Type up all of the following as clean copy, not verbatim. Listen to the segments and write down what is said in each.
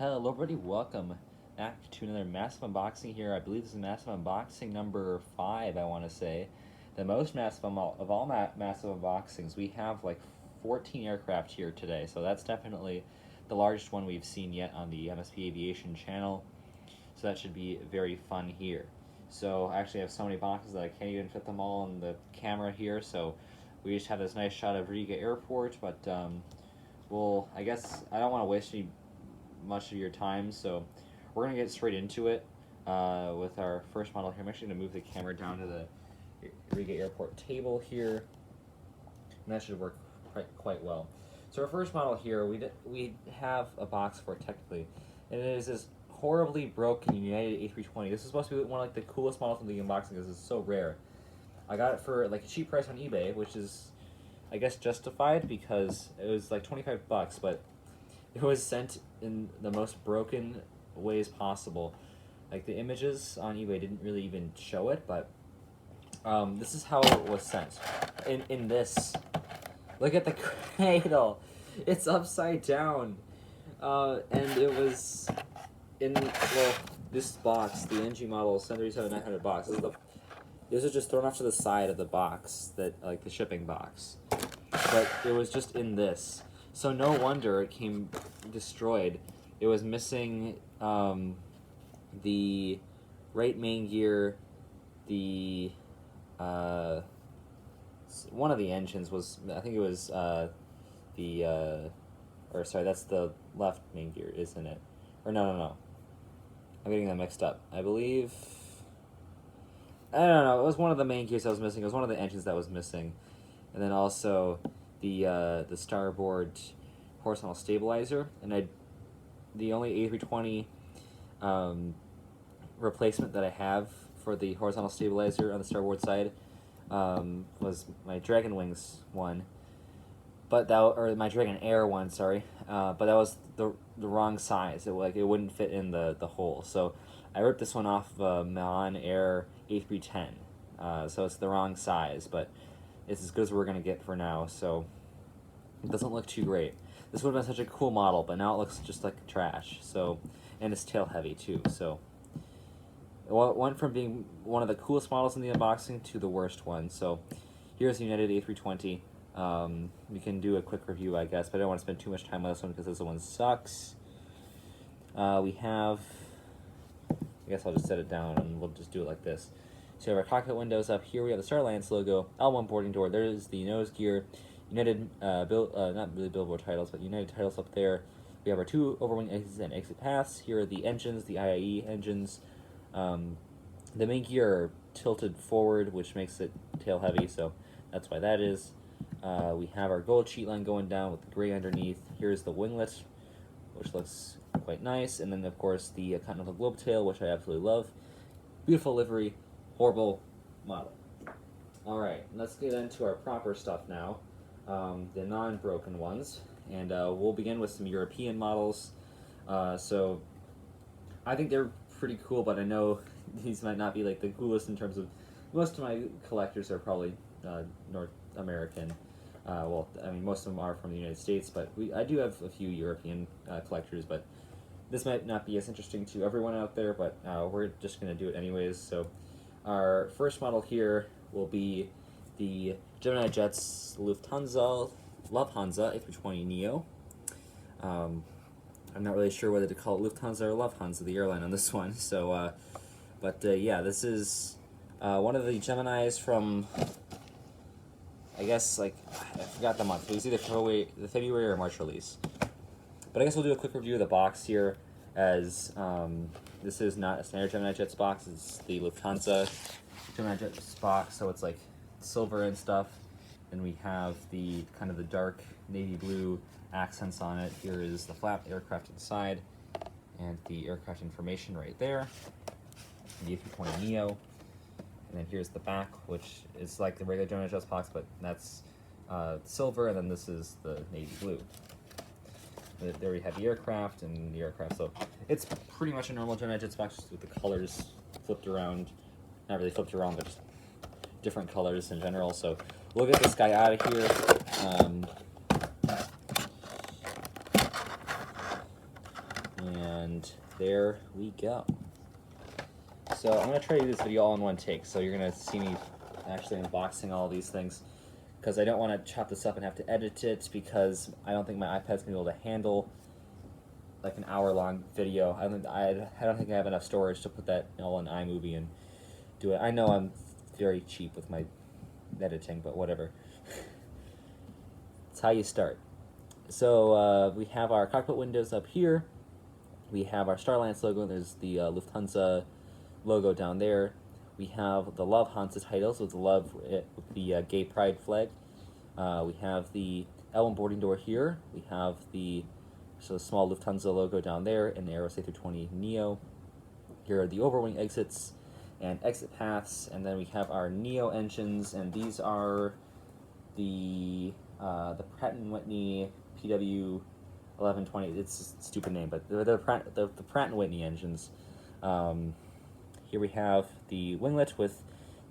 Hello everybody, welcome back to another massive unboxing here. I believe this is massive unboxing number 5, I want to say. The most massive of all massive unboxings. We have like 14 aircraft here today, so that's definitely the largest one we've seen yet on the MSP Aviation channel. So that should be very fun here. So I actually have so many boxes that I can't even fit them all in the camera here, so we just have this nice shot of Riga Airport, but I guess I don't want to waste much of your time, so we're gonna get straight into it with our first model here. I'm actually gonna move the camera down to the Riga Airport table here, and that should work quite well. So our first model here, we have a box for it technically, and it is this horribly broken United A320. This is supposed to be one of like the coolest models in the unboxing because it's so rare. I got it for like a cheap price on eBay, which is I guess justified because it was like 25 bucks, but it was sent in the most broken ways possible. Like the images on eBay didn't really even show it, but this is how it was sent. In this, look at the cradle. It's upside down, and it was in this box, the NG model 737-900 box. This is just thrown off to the side of the box, that like the shipping box, but it was just in this. So no wonder it came destroyed. It was missing the right main gear, the one of the engines was, I think it was or sorry, that's the left main gear, isn't it? Or no. I'm getting that mixed up. I believe, I don't know, it was one of the main gears that was missing. It was one of the engines that was missing. And then also the starboard horizontal stabilizer, and the only A320 replacement that I have for the horizontal stabilizer on the starboard side was my Dragon Wings one, or my Dragon Air one, sorry, but that was the wrong size. It wouldn't fit in the hole, so I ripped this one off of a Milan Air A310, so it's the wrong size, but it's as good as we're going to get for now, so it doesn't look too great. This would have been such a cool model, but now it looks just like trash, so, and it's tail heavy too, so it went from being one of the coolest models in the unboxing to the worst one. So here's the United A320. We can do a quick review, I guess, but I don't want to spend too much time on this one because this one sucks. We have, I guess I'll just set it down and we'll just do it like this. So we have our cockpit windows up here. We have the Star Alliance logo, L1 boarding door. There's the nose gear, United, not really Billboard titles, but United titles up there. We have our 2 overwing exits and exit paths. Here are the engines, the IAE engines. The main gear are tilted forward, which makes it tail heavy, so that's why that is. We have our gold sheet line going down with the gray underneath. Here's the winglet, which looks quite nice. And then, of course, the Continental Globe tail, which I absolutely love. Beautiful livery. Horrible model. Alright, let's get into our proper stuff now, the non-broken ones, and we'll begin with some European models. So I think they're pretty cool, but I know these might not be like the coolest in terms of, most of my collectors are probably North American. Well, I mean, most of them are from the United States, but I do have a few European collectors, but this might not be as interesting to everyone out there, but we're just going to do it anyways. So our first model here will be the Gemini Jets Lufthansa A320 Neo. I'm not really sure whether to call it Lufthansa or Lufthansa, the airline on this one. So, yeah, this is one of the Geminis from, I guess, like, I forgot the month. It was either the February or March release. But I guess we'll do a quick review of the box here, as this is not a standard Gemini Jets box. It's the Lufthansa Gemini Jets box, so it's like silver and stuff. And we have the kind of the dark navy blue accents on it. Here is the flap aircraft inside, and the aircraft information right there. The A320 Neo. And then here's the back, which is like the regular Gemini Jets box, but that's silver, and then this is the navy blue. There we have the aircraft and the aircraft, so it's pretty much a normal Gemini Jets box, just with the colors flipped around. Not really flipped around, but just different colors in general. So we'll get this guy out of here. And there we go. So I'm going to try to do this video all in one take, so you're going to see me actually unboxing all these things, because I don't want to chop this up and have to edit it, because I don't think my iPad's going to be able to handle like an hour-long video. I don't think I have enough storage to put that all in iMovie and do it. I know I'm very cheap with my editing, but whatever. It's how you start. So we have our cockpit windows up here. We have our Starlines logo. There's the Lufthansa logo down there. We have the Love Hansa titles with the love with the gay pride flag. We have the L1 boarding door here. We have the small Lufthansa logo down there, and the SAS A320 Neo. Here are the overwing exits and exit paths, and then we have our Neo engines, and these are the Pratt & Whitney PW 1120. It's a stupid name, but the Pratt & Whitney engines. Here we have the winglet with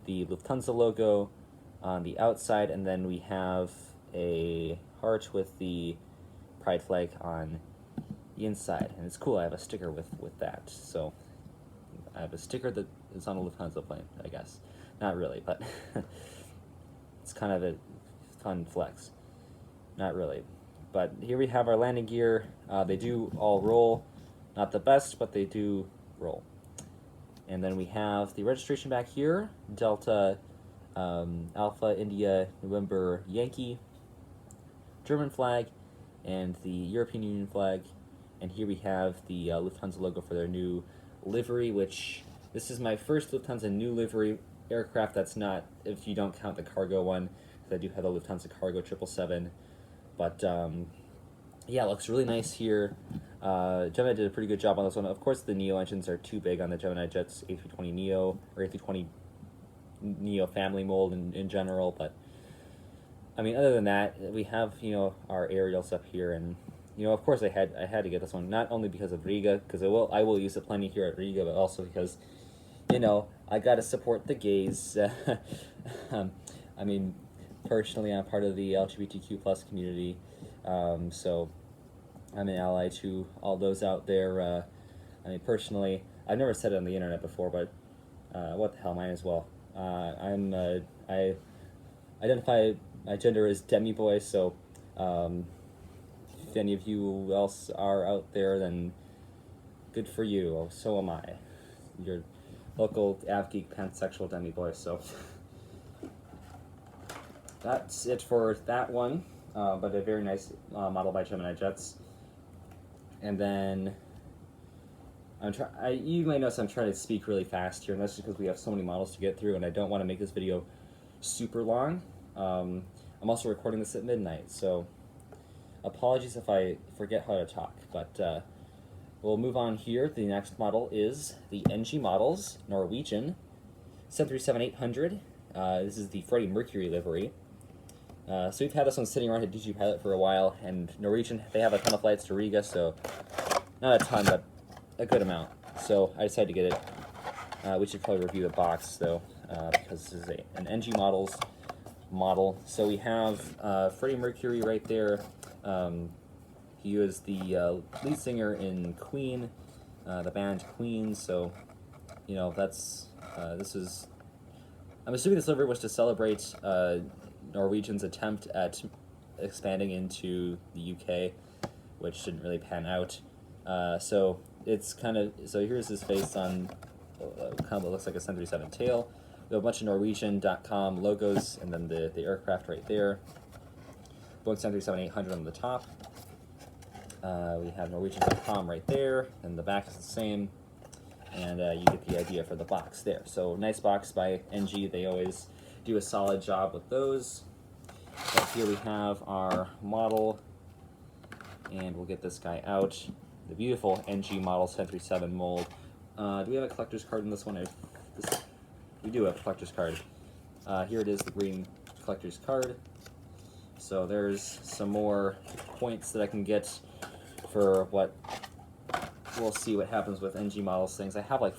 the Lufthansa logo on the outside, and then we have a heart with the pride flag on the inside. And it's cool, I have a sticker with that. So I have a sticker that is on a Lufthansa plane, I guess. Not really, but it's kind of a fun flex. Not really. But here we have our landing gear. They do all roll. Not the best, but they do roll. And then we have the registration back here, Delta, Alpha, India, November, Yankee, German flag, and the European Union flag. And here we have the Lufthansa logo for their new livery, which this is my first Lufthansa new livery aircraft. That's not, if you don't count the cargo one, because I do have the Lufthansa Cargo 777. But yeah, it looks really nice here. Gemini did a pretty good job on this one. Of course, the Neo engines are too big on the Gemini Jets A320 Neo, or A320 Neo family mold in general, but I mean, other than that, we have, you know, our aerials up here, and you know, of course, I had to get this one, not only because of Riga, because I will use it plenty here at Riga, but also because, you know, I gotta support the gays. I mean, personally, I'm part of the LGBTQ plus community, so I'm an ally to all those out there. I mean, personally, I've never said it on the internet before, but what the hell, might as well. I identify my gender as demi-boy, so if any of you else are out there, then good for you. Oh, so am I. You're local av-geek pansexual demi-boy, so that's it for that one, but a very nice model by Gemini Jets. And then you might notice I'm trying to speak really fast here, and that's just because we have so many models to get through, and I don't want to make this video super long. I'm also recording this at midnight, so apologies if I forget how to talk, but we'll move on here. The next model is the NG Models Norwegian 737-800. This is the Freddie Mercury livery. So we've had this one sitting around at DG Pilot for a while, and Norwegian, they have a ton of flights to Riga, so not a ton, but a good amount. So I decided to get it. We should probably review the box, though, because this is an NG Models model. So we have Freddie Mercury right there. He was the lead singer in Queen, the band Queen, so, you know, that's, this is, I'm assuming this livery was to celebrate Norwegian's attempt at expanding into the UK, which didn't really pan out. So it's kind of, so here's his face on kind of what looks like a 737 tail. We have a bunch of Norwegian.com logos, and then the aircraft right there. Boeing 737-800 on the top. We have Norwegian.com right there, and the back is the same. And you get the idea for the box there. So nice box by NG. They always do a solid job with those. But here we have our model, and we'll get this guy out. The beautiful NG Model 737 mold. Do we have a collector's card in this one? We do have a collector's card. Here it is, the green collector's card. So there's some more points that I can get for what, we'll see what happens with NG Models things. I have like,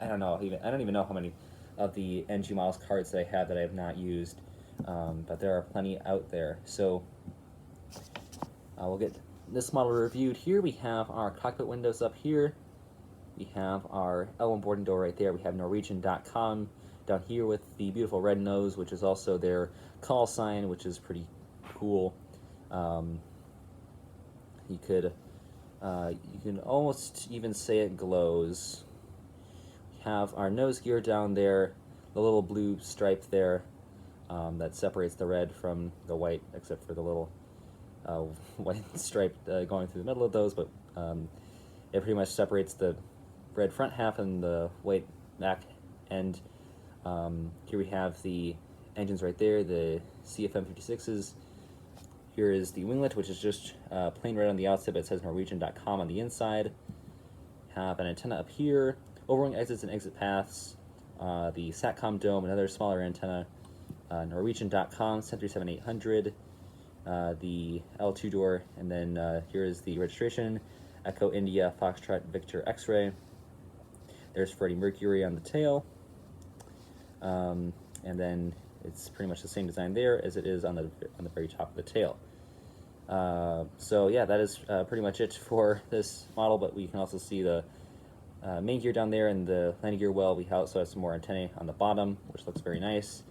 I don't even know how many of the NG Models cards that I have that I have not used, but there are plenty out there. So we'll get this model reviewed here, we have our cockpit windows up here. We have our L1 boarding door right there. We have Norwegian.com down here with the beautiful red nose, which is also their call sign, which is pretty cool. You can almost even say it glows. We have our nose gear down there, the little blue stripe there that separates the red from the white, except for the little white stripe going through the middle of those, but it pretty much separates the red front half and the white back end. Here we have the engines right there, the CFM56s. Here is the winglet, which is just plain red on the outside, but it says Norwegian.com on the inside. Have an antenna up here, overwing exits and exit paths, the SATCOM dome, another smaller antenna, Norwegian.com, 737-800, the L2 door, and then here is the registration, Echo India Foxtrot Victor X-ray. There's Freddie Mercury on the tail, and then it's pretty much the same design there as it is on the very top of the tail. So yeah, that is pretty much it for this model, but we can also see the main gear down there and the landing gear well. We also have some more antennae on the bottom, which looks very nice.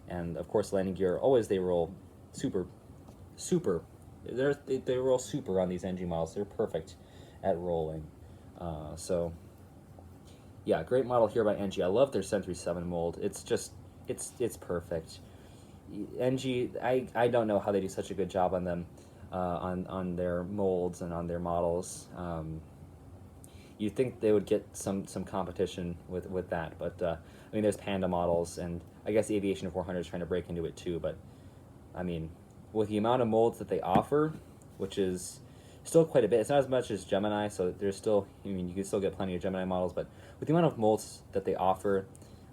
And of course, landing gear, always they roll super. They roll super on these NG models. They're perfect at rolling. So yeah, great model here by NG. I love their 737 mold. It's just, it's perfect. NG, I don't know how they do such a good job on them, on their molds and on their models. You'd think they would get some competition with that, but I mean, there's Panda models, and I guess the Aviation 400 is trying to break into it too, but I mean, with the amount of molds that they offer, which is still quite a bit, it's not as much as Gemini, so there's still, I mean, you can still get plenty of Gemini models, but with the amount of molds that they offer,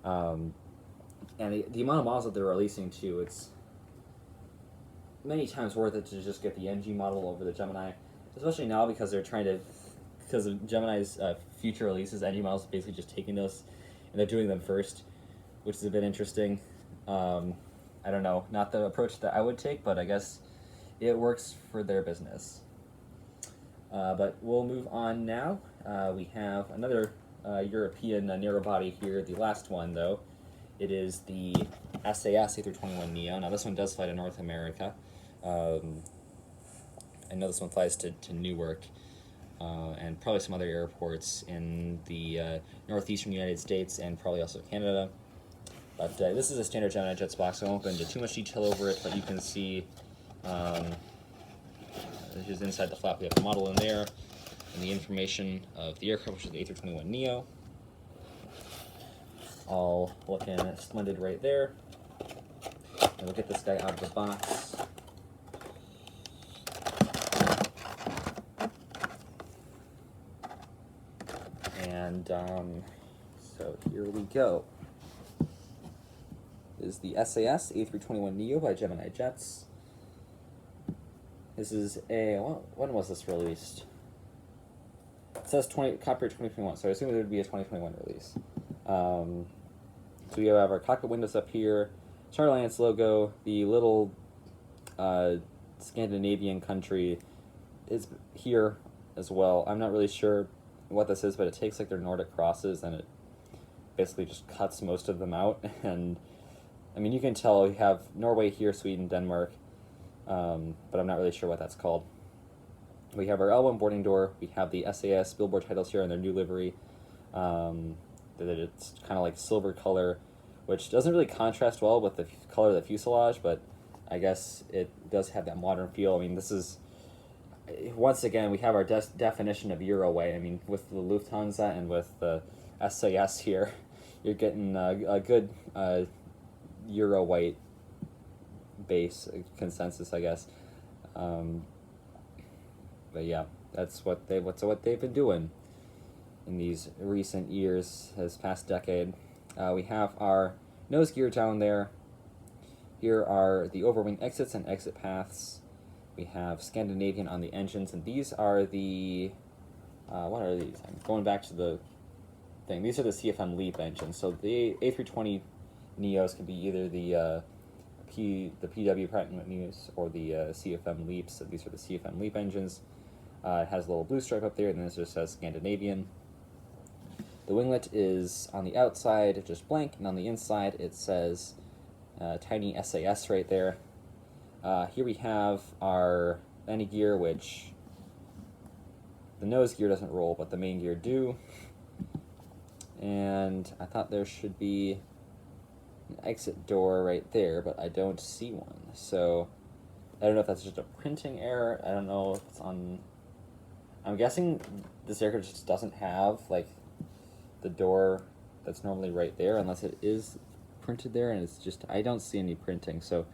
and the amount of models that they're releasing too, it's many times worth it to just get the NG model over the Gemini, especially now because they're trying to, because of Gemini's future releases, NG models basically just taking those and they're doing them first, which is a bit interesting. I don't know, not the approach that I would take, but I guess it works for their business. But we'll move on now. We have another European narrow body here, the last one though. It is the SAS A321 Neo. Now this one does fly to North America. I know this one flies to Newark and probably some other airports in the northeastern United States and probably also Canada. But this is a standard Gemini Jets box, so I won't go into too much detail over it, but you can see this is inside the flap. We have the model in there and the information of the aircraft, which is the A321 Neo. All looking splendid right there. And we'll get this guy out of the box. And so here we go. This is the SAS A321 Neo by Gemini Jets. This is a, when was this released? It says copyright 2021, so I assume it would be a 2021 release. So we have our cockpit windows up here, Star Alliance logo, the little Scandinavian country is here as well. I'm not really sure what this is, but it takes like their Nordic crosses and it basically just cuts most of them out. And I mean, you can tell we have Norway here, Sweden, Denmark, but I'm not really sure what that's called. We have our L1 boarding door. We have the SAS billboard titles here in their new livery. That it's kind of like silver color, which doesn't really contrast well with the color of the fuselage, but I guess it does have that modern feel. I mean, this is, once again, we have our definition of Euro way. I mean, with the Lufthansa and with the SAS here, you're getting a good Euro white base consensus, I guess. But yeah, that's what they've been doing in these recent years, this past decade. We have our nose gear down there. Here are the overwing exits and exit paths. We have Scandinavian on the engines, and these are the, what are these? I'm going back to the thing. These are the CFM LEAP engines. So the A320 Neos can be either the PW Pratt & Whitney's or the CFM LEAPs. So these are the CFM LEAP engines. It has a little blue stripe up there, and then it just says Scandinavian. The winglet is on the outside, just blank, and on the inside it says tiny SAS right there. Here we have our landing gear, which the nose gear doesn't roll, but the main gear do. And I thought there should be an exit door right there, but I don't see one. So I don't know if that's just a printing error. I don't know if it's on... I'm guessing this aircraft just doesn't have, like, the door that's normally right there, unless it is printed there, and it's just... I don't see any printing, so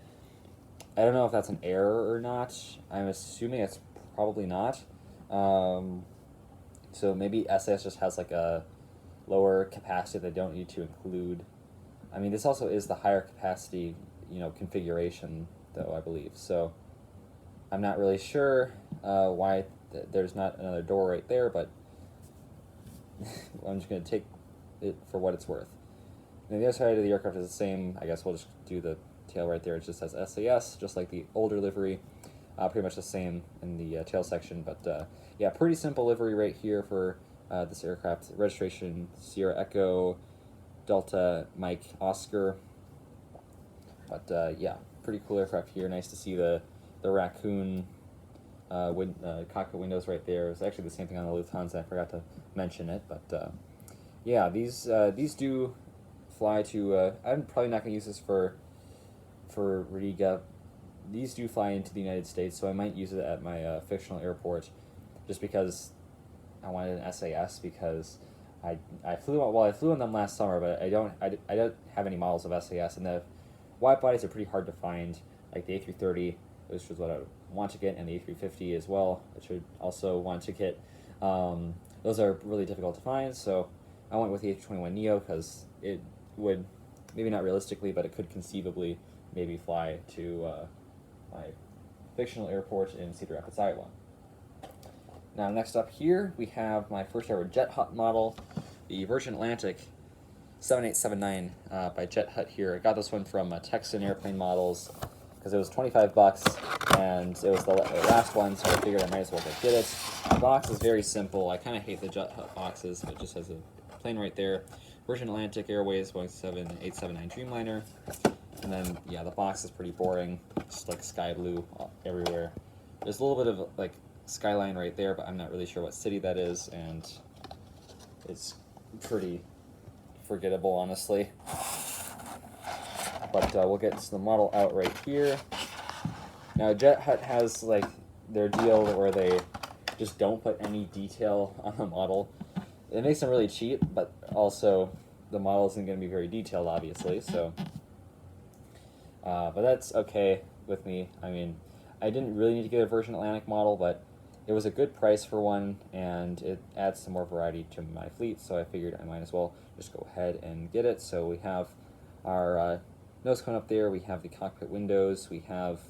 I don't know if that's an error or not. I'm assuming it's probably not. So maybe SAS just has, like, a lower capacity they don't need to include. I mean, this also is the higher capacity, configuration, though, I believe. So I'm not really sure why there's not another door right there, but I'm just going to take it for what it's worth. And the other side of the aircraft is the same. I guess we'll just do the tail right there. It just says SAS, just like the older livery. Pretty much the same in the tail section, but yeah, pretty simple livery right here for this aircraft. Registration Sierra Echo Delta Mike Oscar. But yeah, pretty cool aircraft here. Nice to see the raccoon cockpit windows right there. It's actually the same thing on the Lufthansa. I forgot to mention it, but yeah, these do fly to. I'm probably not going to use this for Riga. These do fly into the United States, so I might use it at my fictional airport, just because I wanted an SAS, because I flew on them last summer, but I don't have any models of SAS, and the wide bodies are pretty hard to find, like the A330, which is what I want to get, and the A350 as well, which I also want to get. Those are really difficult to find, so I went with the A321 Neo because it would, maybe not realistically, but it could conceivably maybe fly to my fictional airport in Cedar Rapids, Iowa. Now, next up here, we have my first ever Jet Hut model, the Virgin Atlantic 7879 by Jet Hut here. I got this one from Texan Airplane Models because it was $25, and it was the last one, so I figured I might as well get it. The box is very simple. I kind of hate the Jet Hut boxes, but it just has a plane right there. Virgin Atlantic Airways Boeing 7879 Dreamliner. And then, yeah, the box is pretty boring, just like sky blue everywhere. There's a little bit of, like, skyline right there, but I'm not really sure what city that is, and it's pretty forgettable, honestly. But we'll get the model out right here. Now, Jet Hut has, like, their deal where they just don't put any detail on the model. It makes them really cheap, but also the model isn't going to be very detailed, obviously, so... but that's okay with me. I mean, I didn't really need to get a Virgin Atlantic model, but it was a good price for one, and it adds some more variety to my fleet, so I figured I might as well just go ahead and get it. So we have our nose cone up there, we have the cockpit windows, we have,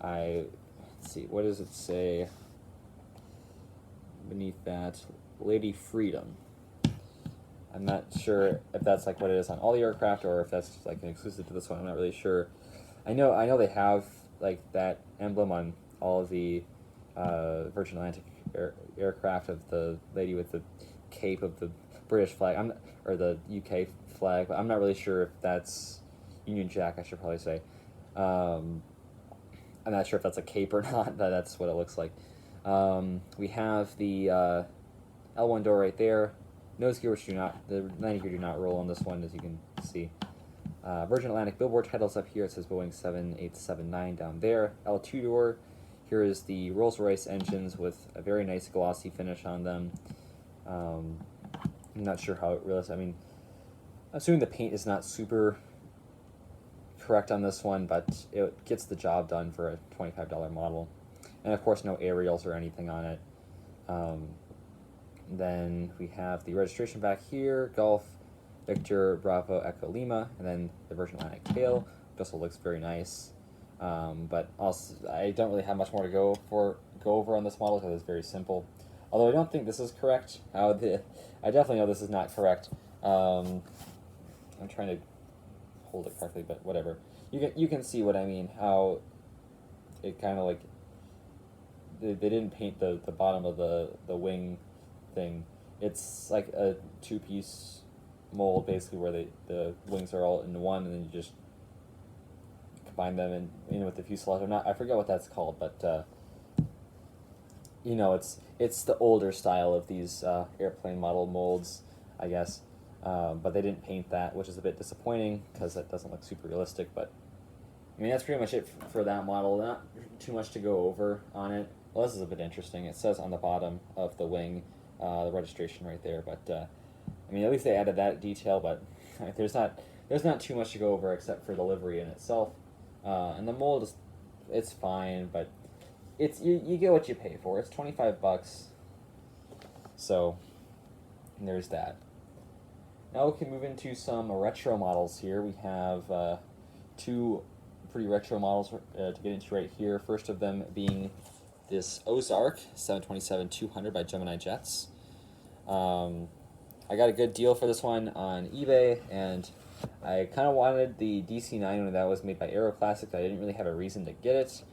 let's see, what does it say beneath that? Lady Freedom. I'm not sure if that's like what it is on all the aircraft, or if that's like an exclusive to this one. I'm not really sure. I know they have like that emblem on all of the Virgin Atlantic aircraft of the lady with the cape of the British flag, or the UK flag, but I'm not really sure if that's Union Jack, I should probably say. I'm not sure if that's a cape or not, but that's what it looks like. We have the L1 door right there. Nose gear, the landing gear do not roll on this one, as you can see. Virgin Atlantic billboard titles up here. It says Boeing 7879 down there. L2 door. Here is the Rolls-Royce engines with a very nice glossy finish on them. I'm not sure how it realized. I mean, assuming the paint is not super correct on this one, but it gets the job done for a $25 model. And of course, no aerials or anything on it. Then we have the registration back here, Golf, Victor, Bravo, Echo, Lima, and then the Virgin Atlantic tail, which also looks very nice. But also, I don't really have much more to go over on this model because it's very simple. Although I don't think this is correct. I definitely know this is not correct. I'm trying to hold it correctly, but whatever. You can see what I mean. How it kind of like they didn't paint the bottom of the wing thing. It's like a two-piece mold basically where the wings are all in one, and then you just combine them in with the fuselage. I forget what that's called, but you know, it's the older style of these airplane model molds, I guess. But they didn't paint that, which is a bit disappointing because it doesn't look super realistic. But I mean, that's pretty much it for that model. Not too much to go over on it. Well, this is a bit interesting. It says on the bottom of the wing, the registration right there. But I mean, at least they added that detail. But there's not too much to go over except for the livery in itself. And the mold it's fine, but you get what you pay for. It's $25. So there's that. Now we can move into some retro models here. We have two pretty retro models to get into right here. First of them being this Ozark 727-200 by Gemini Jets. I got a good deal for this one on eBay, and I kind of wanted the DC-9 when that was made by Aeroclassic. I didn't really have a reason to get it,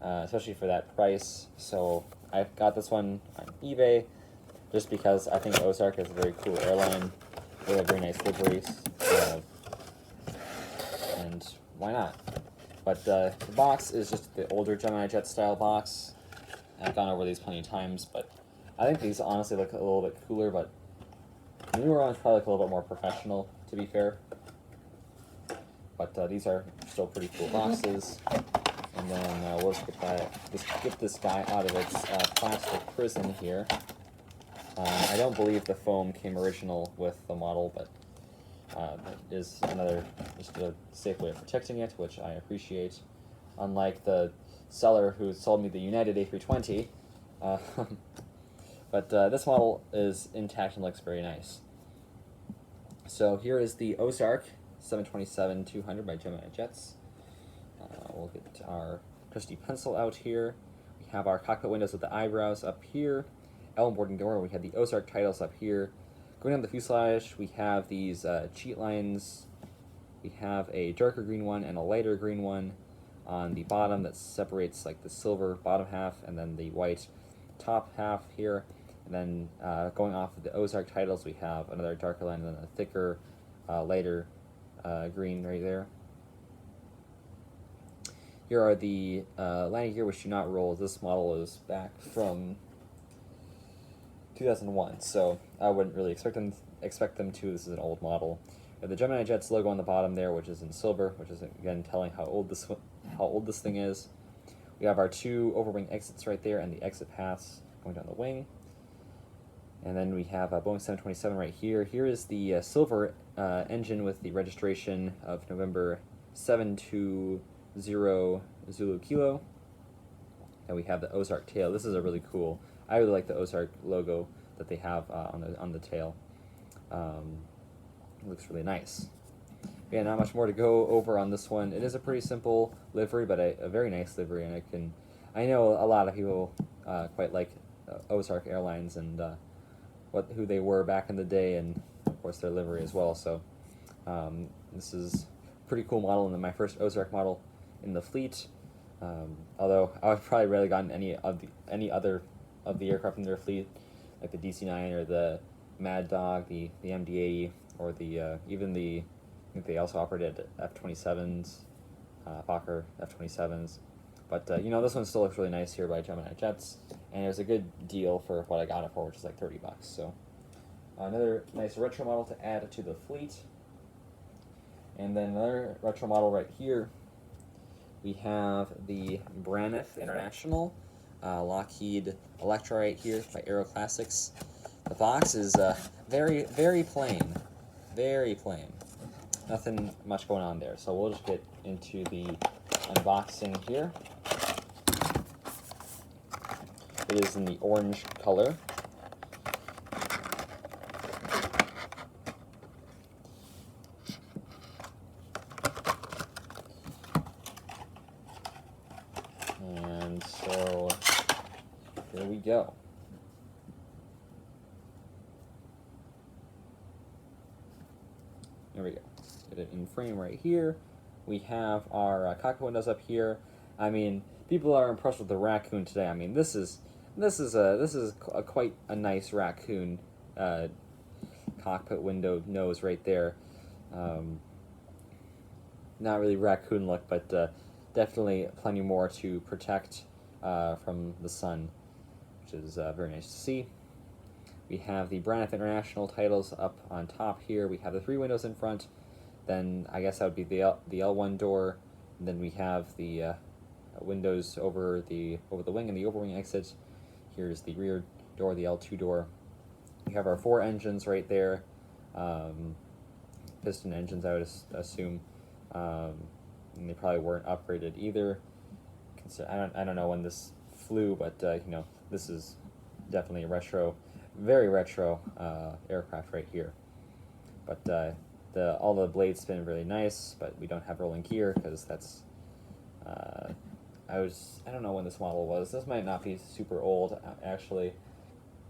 especially for that price. So I got this one on eBay just because I think Ozark is a very cool airline. They have very nice liveries, and why not? But the box is just the older Gemini Jet style box. I've gone over these plenty of times, but I think these honestly look a little bit cooler, but the newer ones probably look a little bit more professional, to be fair. But these are still pretty cool boxes. And then we'll get this guy out of its plastic prison here. I don't believe the foam came original with the model, but that is just a safe way of protecting it, which I appreciate. Unlike the seller who sold me the United A320, but this model is intact and looks very nice. So here is the Ozark 727-200 by Gemini Jets. We'll get our trusty pencil out here. We have our cockpit windows with the eyebrows up here. L boarding door, we have the Ozark titles up here. Going down the fuselage, we have these cheat lines. We have a darker green one and a lighter green one on the bottom that separates like the silver bottom half and then the white top half here. And then going off of the Ozark titles, we have another darker line and then a thicker, lighter green right there. Here are the landing gear which do not roll. This model is back from 2001, so I wouldn't really expect them to. This is an old model. We have the Gemini Jets logo on the bottom there, which is in silver, which is again telling how old this thing is. We have our two overwing exits right there and the exit paths going down the wing. And then we have a Boeing 727 right here. Here is the silver engine with the registration of November 720 Zulu Kilo. And we have the Ozark tail. This is a really cool. I really like the Ozark logo that they have on the tail. It looks really nice. Yeah, not much more to go over on this one. It is a pretty simple livery, but a very nice livery, and I know a lot of people quite like Ozark Airlines and who they were back in the day, and of course their livery as well. So this is a pretty cool model, and my first Ozark model in the fleet. Although I would probably rarely gotten any other of the aircraft in their fleet, like the DC-9 or the Mad Dog, the MD-80, or the even the I think they also operated F-27s, Fokker F-27s. But this one still looks really nice here by Gemini Jets, and it was a good deal for what I got it for, which is like $30. So another nice retro model to add to the fleet, and then another retro model right here. We have the Braniff International Lockheed Electro right here by Aeroclassics. The box is very, very plain. Very plain. Nothing much going on there. So we'll just get into the unboxing here. It is in the orange color. And so here we go. There we go. Get it in frame right here. We have our cockpit windows up here. I mean, people are impressed with the raccoon today. I mean, this is quite a nice raccoon cockpit window nose right there. Not really raccoon look, but definitely plenty more to protect from the sun, which is very nice to see. We have the Braniff International titles up on top here. We have the 3 windows in front. Then I guess that would be the L1 door. And then we have the windows over the wing and the overwing exit. Here's the rear door, the L2 door. We have our 4 engines right there. Piston engines, I would assume. And they probably weren't upgraded either. I don't know when this flew, but you know, this is definitely a retro, very retro aircraft right here. But all the blades spin really nice, but we don't have rolling gear because that's I don't know when this model was. This might not be super old actually.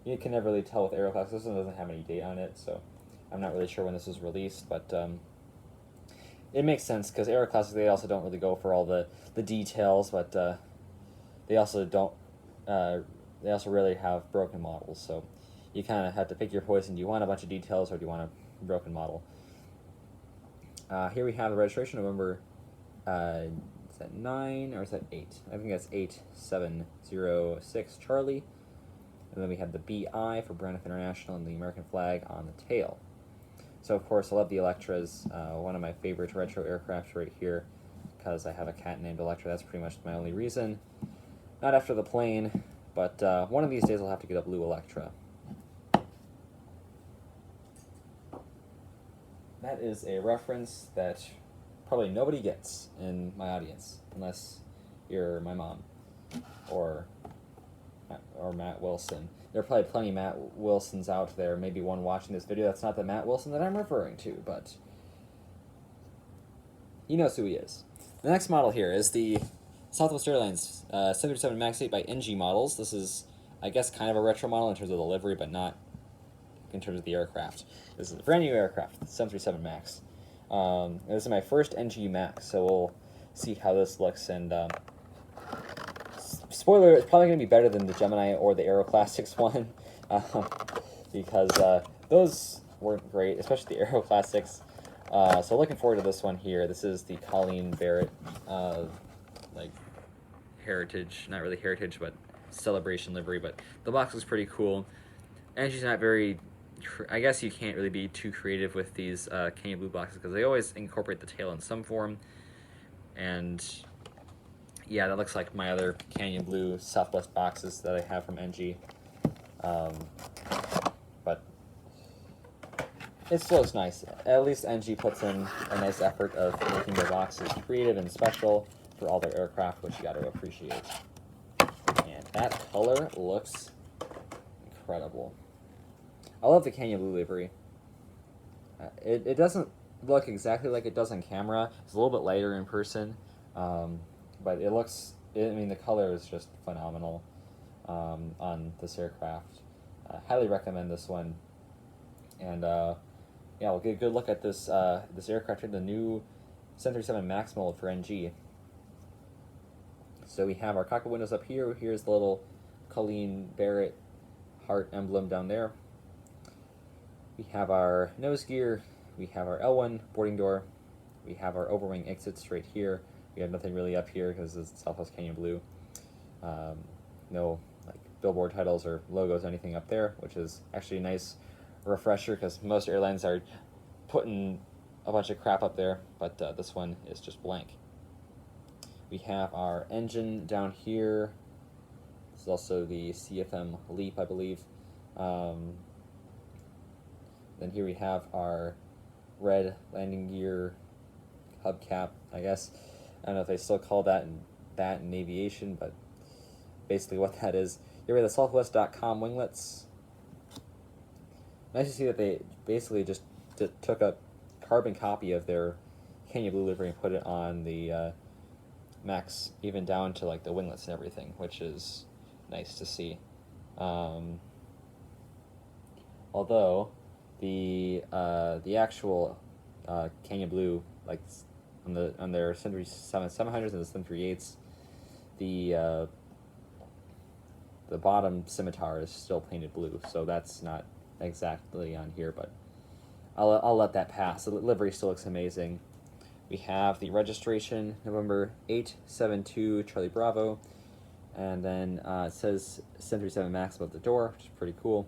You can never really tell with Aeroclass. This one doesn't have any date on it, so I'm not really sure when this was released, but it makes sense because Aeroclassics, they also don't really go for all the details, but they also don't. They also really have broken models, so you kind of have to pick your poison. Do you want a bunch of details or do you want a broken model? Here we have the registration, November. Is that 9 or is that 8? I think that's 8706 Charlie. And then we have the BI for Braniff International and the American flag on the tail. So of course I love the Electras, one of my favorite retro aircraft right here, because I have a cat named Electra. That's pretty much my only reason. Not after the plane, but one of these days I'll have to get a blue Electra. That is a reference that probably nobody gets in my audience, unless you're my mom, or Matt Wilson. There are probably plenty of Matt Wilsons out there, maybe one watching this video. That's not the Matt Wilson that I'm referring to, but he knows who he is. The next model here is the Southwest Airlines 737 MAX 8 by NG Models. This is, I guess, kind of a retro model in terms of the livery, but not in terms of the aircraft. This is a brand new aircraft, the 737 MAX. This is my first NG MAX, so we'll see how this looks. And spoiler, it's probably going to be better than the Gemini or the Aero Classics one, because those weren't great, especially the Aero Classics. So looking forward to this one here. This is the Colleen Barrett, like, heritage, not really heritage, but celebration livery, but the box is pretty cool. And she's not very, I guess you can't really be too creative with these Canyon Blue boxes because they always incorporate the tail in some form. And yeah, that looks like my other Canyon Blue Southwest boxes that I have from NG. But it still looks nice. At least NG puts in a nice effort of making their boxes creative and special for all their aircraft, which you got to appreciate. And that color looks incredible. I love the Canyon Blue livery. It doesn't look exactly like it does on camera. It's a little bit lighter in person, but it looks. I mean, the color is just phenomenal on this aircraft. Highly recommend this one. And yeah, we'll get a good look at this this aircraft in the new 737 MAX mold for NG. So we have our cockpit windows up here. Here's the little Colleen Barrett heart emblem down there. We have our nose gear. We have our L1 boarding door. We have our overwing exits right here. We have nothing really up here because it's Southwest Canyon Blue. No like billboard titles or logos, anything up there, which is actually a nice refresher because most airlines are putting a bunch of crap up there, but this one is just blank. We have our engine down here. This is also the CFM LEAP, I believe. Then here we have our red landing gear hubcap, I guess. I don't know if they still call that in aviation, but basically what that is. Here we have the Southwest.com winglets. Nice to see that they basically just took a carbon copy of their Canyon Blue livery and put it on the Max, even down to like the winglets and everything, which is nice to see. Although the actual Canyon Blue, like on their 737-700s and the 738s, the bottom scimitar is still painted blue, so that's not exactly on here, but I'll let that pass. The livery still looks amazing. We have the registration, November 872 Charlie Bravo, and then it says 737 MAX above the door, which is pretty cool.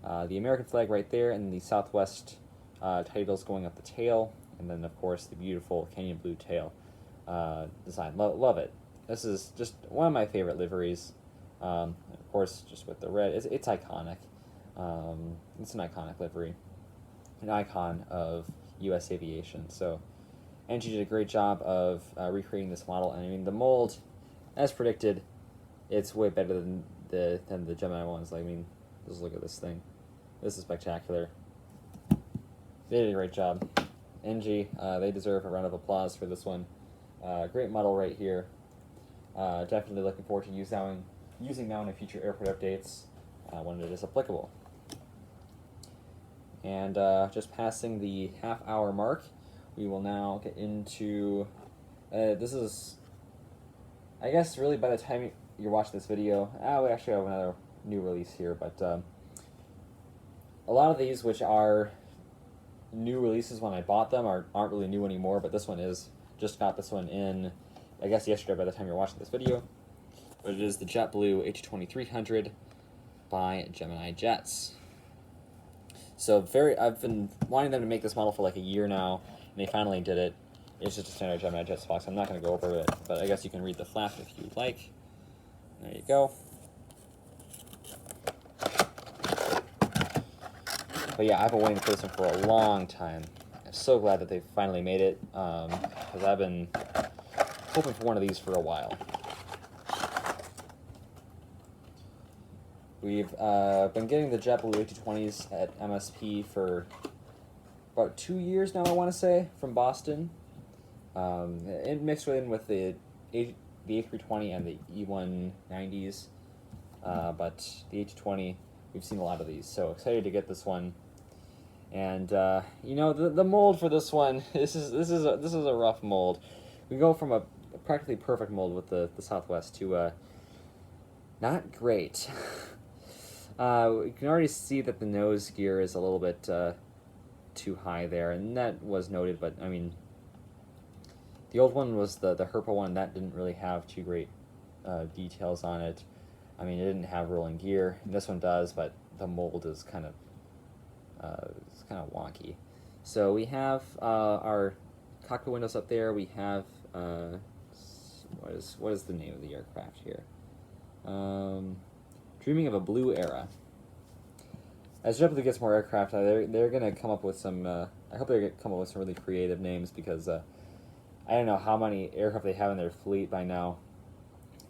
The American flag right there, and the Southwest titles going up the tail, and then of course the beautiful canyon blue tail design. Love it. This is just one of my favorite liveries. Of course, just with the red, it's iconic. It's an iconic livery, an icon of U.S. aviation. So, and she did a great job of recreating this model. And I mean, the mold, as predicted, it's way better than the Gemini ones. I mean, just look at this thing. This is spectacular. They did a great job. NG, they deserve a round of applause for this one. Great model right here. Definitely looking forward to using now in future airport updates when it is applicable. And just passing the half-hour mark, we will now get into, this is, I guess really by the time you're watching this video, we actually have another new release here, but a lot of these, which are new releases when I bought them, aren't really new anymore, but this one is. Just got this one in, I guess yesterday by the time you're watching this video. But it is the JetBlue H2300 by Gemini Jets. So I've been wanting them to make this model for like a year now, and they finally did it. It's just a standard Gemini Jets box. I'm not going to go over it, but I guess you can read the flap if you'd like. There you go. But yeah, I've been waiting for this one for a long time. I'm so glad that they finally made it, because I've been hoping for one of these for a while. We've been getting the JetBlue A220s at MSP for about 2 years now, I want to say, from Boston. It mixed in with the A320 and the E190s, but the A220, we've seen a lot of these, so excited to get this one. And you know, the mold for this one, this is a rough mold. We go from a practically perfect mold with the Southwest to not great. We can already see that the nose gear is a little bit too high there, and that was noted. But I mean, the old one was the Herpa one. That didn't really have too great details on it. I mean, it didn't have rolling gear. This one does, but the mold is kind of wonky. So we have our cockpit windows up there. We have what is the name of the aircraft here? Dreaming of a Blue Era. As JetBlue gets more aircraft, they're gonna come up with some. I hope they're gonna come up with some really creative names, because I don't know how many aircraft they have in their fleet by now,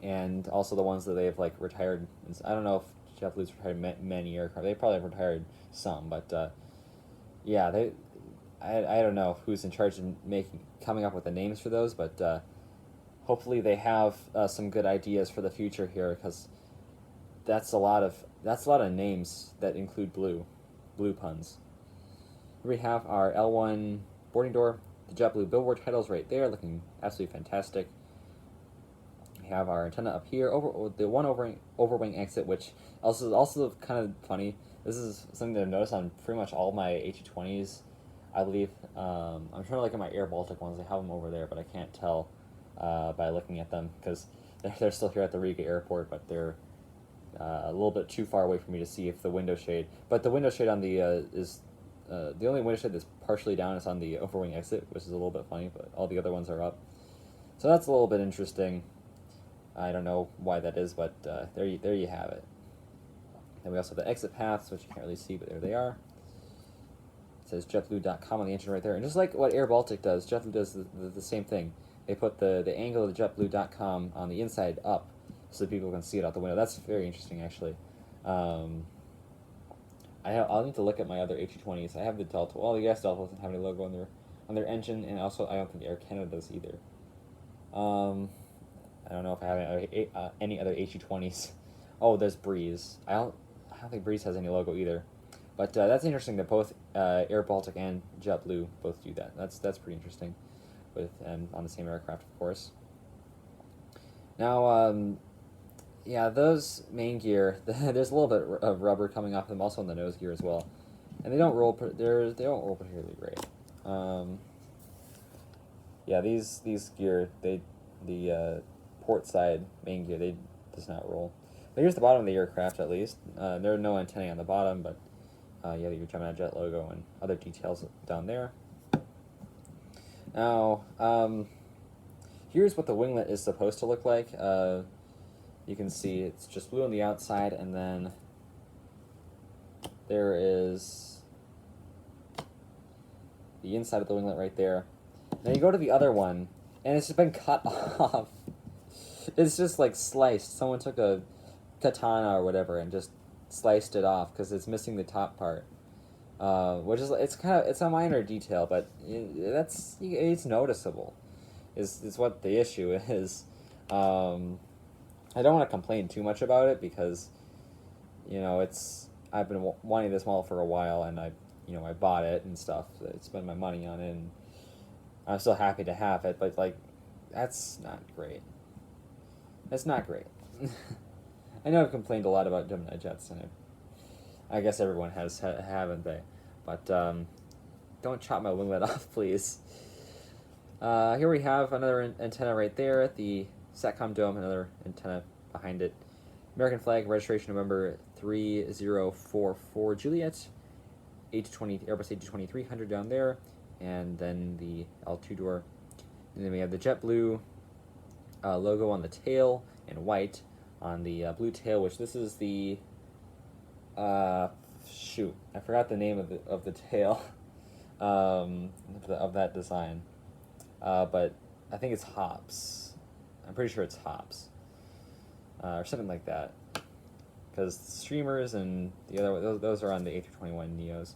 and also the ones that they've like retired. I don't know if JetBlue's retired many aircraft. They probably have retired some, but yeah, I don't know who's in charge of coming up with the names for those, but hopefully they have some good ideas for the future here, because that's a lot of names that include blue puns. Here we have our L1 boarding door, the JetBlue billboard titles right there, looking absolutely fantastic. We have our antenna up here, the one overwing exit, which also kind of funny. This is something that I've noticed on pretty much all my A220s, I believe. I'm trying to look at my Air Baltic ones. I have them over there, but I can't tell by looking at them, because they're still here at the Riga airport, but they're a little bit too far away for me to see if the window shade. But the window shade on the is the only window shade that's partially down is on the overwing exit, which is a little bit funny, but all the other ones are up. So that's a little bit interesting. I don't know why that is, but there you have it. And we also have the exit paths, which you can't really see, but there they are. It says JetBlue.com on the engine right there. And just like what Air Baltic does, JetBlue does the same thing. They put the angle of the JetBlue.com on the inside up, so that people can see it out the window. That's very interesting, actually. I'll need to look at my other A220s. I have the Delta. Well, the US Delta doesn't have any logo on their engine, and also I don't think Air Canada does either. I don't know if I have any other A220s. Oh, there's Breeze. I don't think Breeze has any logo either. But that's interesting that both Air Baltic and JetBlue both do that. That's pretty interesting, with on the same aircraft, of course. Now, yeah, those main gear, there's a little bit of rubber coming off them, also on the nose gear as well, and they don't roll. They don't roll particularly great. Yeah, these gear, the port side main gear, they does not roll. But here's the bottom of the aircraft at least. There are no antennae on the bottom, but you have your Gemini Jet logo and other details down there. Now, here's what the winglet is supposed to look like. You can see it's just blue on the outside, and then there is the inside of the winglet right there. Then you go to the other one, and it's just been cut off. It's just like sliced. Someone took a katana or whatever and just sliced it off because it's missing the top part. Which is it's a minor detail, but it's noticeable. Is what the issue is. I don't want to complain too much about it because, I've been wanting this model for a while, and I bought it and stuff. I spent my money on it, and I'm still happy to have it. But that's not great. That's not great. I know I've complained a lot about Gemini jets, and I guess everyone has, haven't they? But don't chop my winglet off, please. Here we have another antenna right there, the SATCOM dome, another antenna behind it. American flag, registration November 3044 Juliet, Airbus A320 down there, and then the L2 door. And then we have the JetBlue logo on the tail in white on the blue tail, which this is the shoot, I forgot the name of the tail of that design, but I think it's hops. I'm pretty sure it's hops, or something like that, because the streamers and the other those are on the A321 Neos,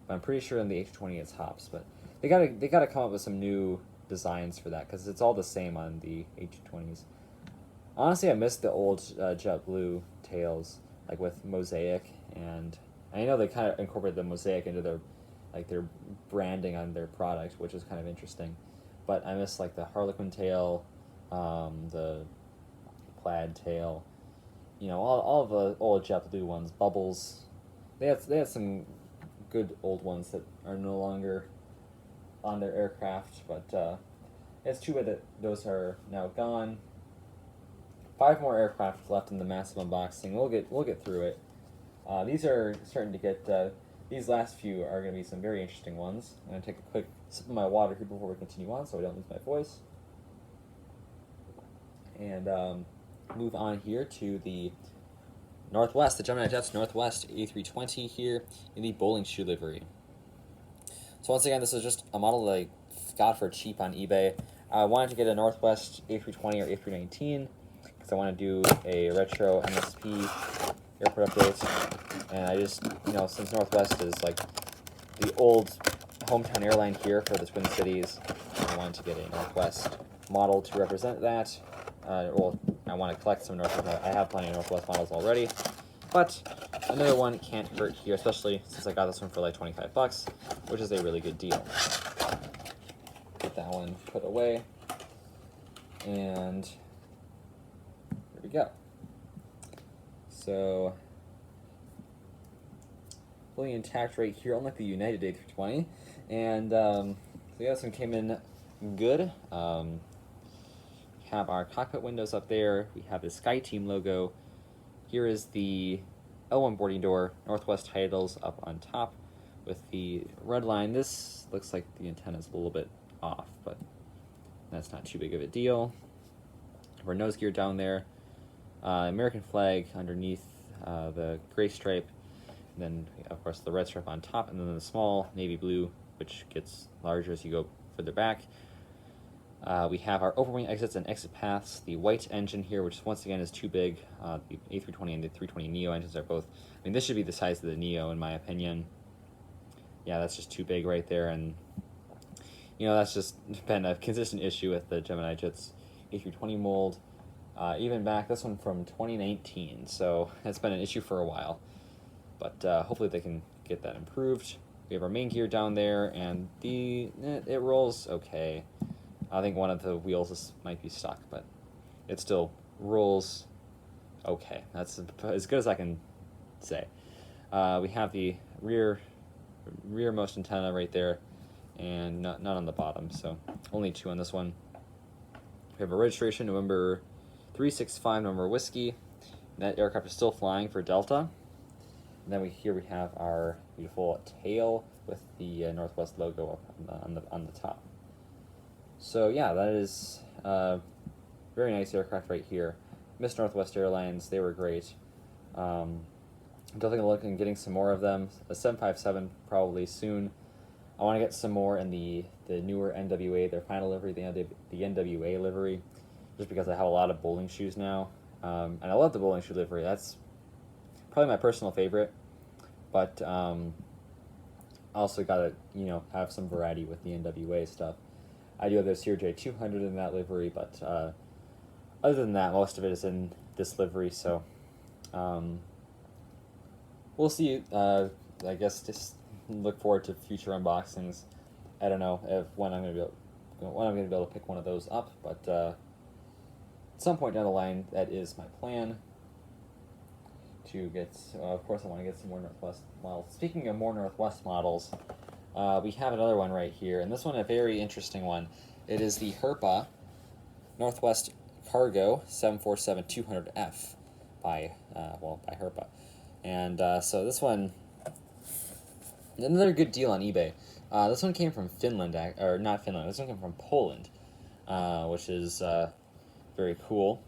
but I'm pretty sure in the A320 it's hops. But they gotta come up with some new designs for that, because it's all the same on the A320s. Honestly, I miss the old JetBlue tails, like with mosaic, and I know they kind of incorporated the mosaic into their branding on their product, which is kind of interesting. But I miss the Harlequin tail, the plaid tail, all of the old JetBlue ones, Bubbles. They had some good old ones that are no longer on their aircraft, but it's too bad that those are now gone. 5 more aircraft left in the massive unboxing. We'll get through it. These are starting to get. These last few are going to be some very interesting ones. I'm going to take a quick sip of my water here before we continue on, so I don't lose my voice. And move on here to the Northwest, the Gemini Jets Northwest A320 here in the bowling shoe livery. So once again, this is just a model that I got for cheap on eBay. I wanted to get a Northwest A320 or A319 because I want to do a retro MSP airport update. And I just, since Northwest is the old hometown airline here for the Twin Cities, I wanted to get a Northwest model to represent that. Well, I want to collect some Northwest. I have plenty of Northwest models already, but another one can't hurt here, especially since I got this one for $25, which is a really good deal. Get that one put away, and here we go. So fully intact right here, unlike the United A320, and so yeah, this one came in good. Have our cockpit windows up there. We have the SkyTeam logo. Here is the L1 boarding door, Northwest titles up on top with the red line. This looks like the antenna is a little bit off, but that's not too big of a deal. Our nose gear down there. American flag underneath the gray stripe. And then, of course, the red stripe on top, and then the small navy blue, which gets larger as you go further back. We have our overwing exits and exit paths. The white engine here, which once again is too big. The A320 and the 320 Neo engines are both. This should be the size of the Neo, in my opinion. Yeah, that's just too big right there, and that's just been a consistent issue with the Gemini Jets A320 mold. Even back, this one from 2019, so it's been an issue for a while. But hopefully they can get that improved. We have our main gear down there, and it rolls okay. I think one of the wheels might be stuck, but it's still rolls okay. That's as good as I can say. We have the rearmost antenna right there, and not on the bottom, so only 2 on this one. We have a registration, November 365, November Whiskey. That aircraft is still flying for Delta. And then here we have our beautiful tail with the Northwest logo up on the top. So yeah, that is very nice aircraft right here. Miss Northwest Airlines, they were great. I'm definitely looking at getting some more of them. A 757 probably soon. I want to get some more in the newer NWA, their final livery, the NWA livery, just because I have a lot of bowling shoes now. And I love the bowling shoe livery. That's probably my personal favorite. But also got to, have some variety with the NWA stuff. I do have the CRJ200 in that livery, but other than that, most of it is in this livery, so we'll see. I guess just look forward to future unboxings. I don't know when I'm going to be able to pick one of those up, but at some point down the line, that is my plan to get. Of course, I want to get some more Northwest models. Speaking of more Northwest models, we have another one right here, and this one a very interesting one. It is the Herpa Northwest Cargo 747-200F by Herpa, and so this one, another good deal on eBay. This one came from Finland, or not Finland. This one came from Poland, which is very cool.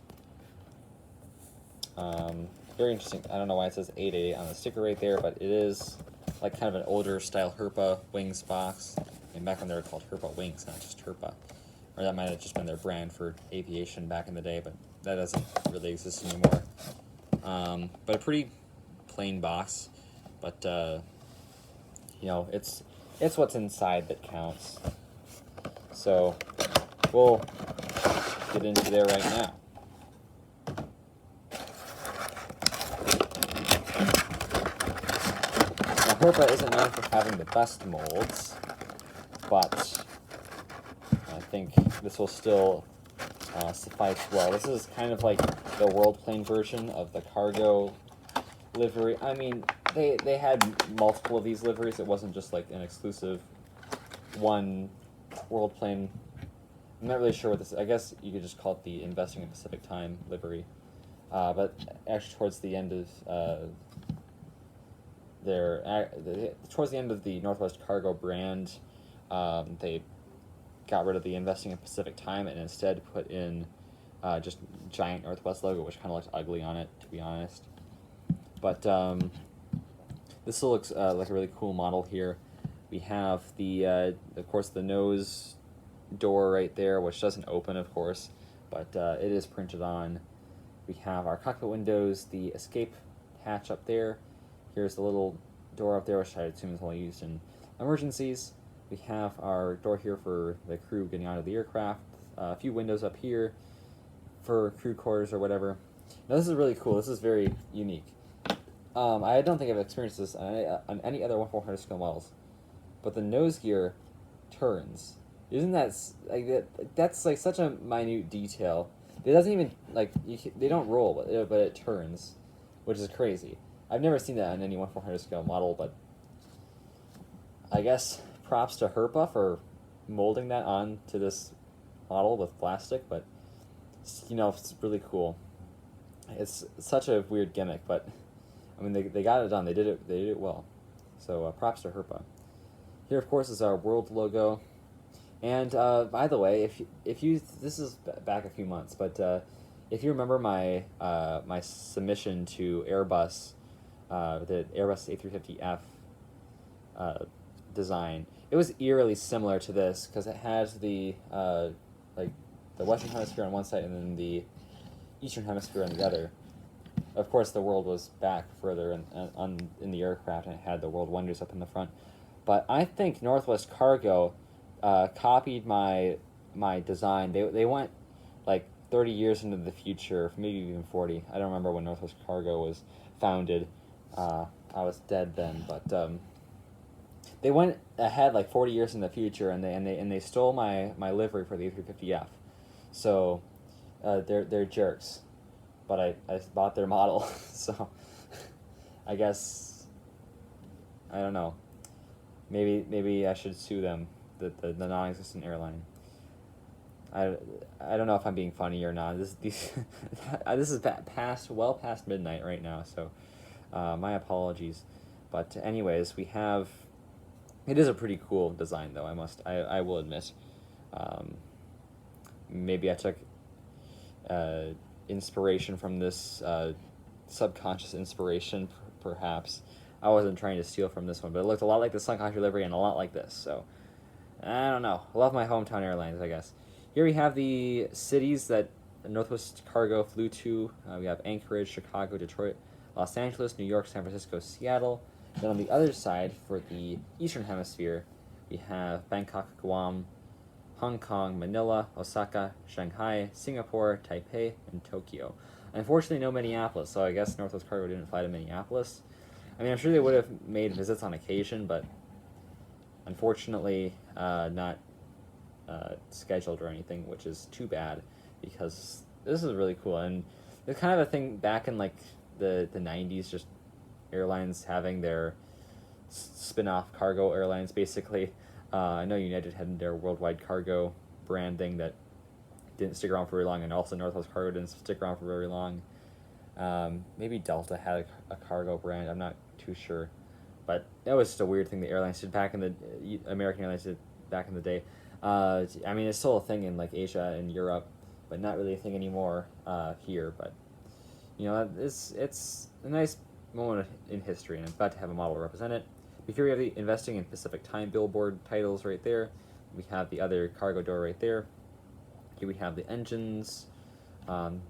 Very interesting. I don't know why it says 8A on the sticker right there, but it is like kind of an older style Herpa wings box. And back when they were called Herpa wings, not just Herpa. Or that might have just been their brand for aviation back in the day, but that doesn't really exist anymore. But a pretty plain box, but it's what's inside that counts. So we'll get into there right now. Now, Herpa isn't known for having the best molds, but I think this will still suffice well. This is kind of like the world-plane version of the cargo livery. I mean, they had multiple of these liveries. It wasn't just like an exclusive one world-plane. I'm not really sure what this is. I guess you could just call it the Investing in Pacific Time livery. But actually towards the end of towards the end of the Northwest Cargo brand, they got rid of the Investing in Pacific Time and instead put in just giant Northwest logo, which kind of looked ugly on it, to be honest. But this still looks like a really cool model here. We have of course, the nose door right there, which doesn't open, of course, but it is printed on. We have our cockpit windows, the escape hatch up there. Here's the little door up there, which I assume is only used in emergencies. We have our door here for the crew getting out of the aircraft. A few windows up here for crew quarters or whatever. Now this is really cool. This is very unique. I don't think I've experienced this on any other 1/400 scale models, but the nose gear turns. Isn't that that's like such a minute detail? It doesn't even they don't roll, but it turns, which is crazy. I've never seen that on any 1/400 scale model, but I guess props to Herpa for molding that onto this model with plastic, but it's really cool. It's such a weird gimmick, but I mean they got it done. They did it well. So props to Herpa. Here, of course, is our world logo. And by the way, if you this is back a few months, but if you remember my my submission to Airbus, the Airbus A350F design, it was eerily similar to this because it has the the Western Hemisphere on one side and then the Eastern Hemisphere on the other. Of course, the world was back further in the aircraft, and it had the world wonders up in the front. But I think Northwest Cargo copied my design. They went like 30 years into the future, maybe even 40. I don't remember when Northwest Cargo was founded. I was dead then, but they went ahead like 40 years in the future, and they stole my livery for the A350F. So they're jerks. but I bought their model, so I guess, I don't know. Maybe I should sue them, the non-existent airline. I don't know if I'm being funny or not. This is well past midnight right now, so my apologies. But anyways, we have. It is a pretty cool design, though. I will admit. Maybe I took inspiration from this subconscious inspiration, perhaps. I wasn't trying to steal from this one, but it looked a lot like the Sun Country livery and a lot like this. So I don't know. I love my hometown airlines, I guess. Here we have the cities that Northwest Cargo flew to. We have Anchorage, Chicago, Detroit, Los Angeles, New York, San Francisco, Seattle. Then on the other side, for the Eastern Hemisphere, we have Bangkok, Guam, Hong Kong, Manila, Osaka, Shanghai, Singapore, Taipei, and Tokyo. Unfortunately, no Minneapolis, so I guess Northwest Cargo didn't fly to Minneapolis. I mean, I'm sure they would have made visits on occasion, but unfortunately, not scheduled or anything, which is too bad, because this is really cool. And it's kind of a thing back in like the 90s, just airlines having their spin-off cargo airlines, basically. I know United had their worldwide cargo branding that didn't stick around for very long, and also Northwest Cargo didn't stick around for very long. Maybe Delta had a cargo brand, I'm not too sure. But that was just a weird thing the airlines did back in the, American Airlines did back in the day. I mean, it's still a thing in like Asia and Europe, but not really a thing anymore here. But, you know, it's a nice moment in history, and I'm glad to have a model to represent it. Here we have the investing in Pacific Time billboard titles right there. We have the other cargo door right there. Here we have the engines. Of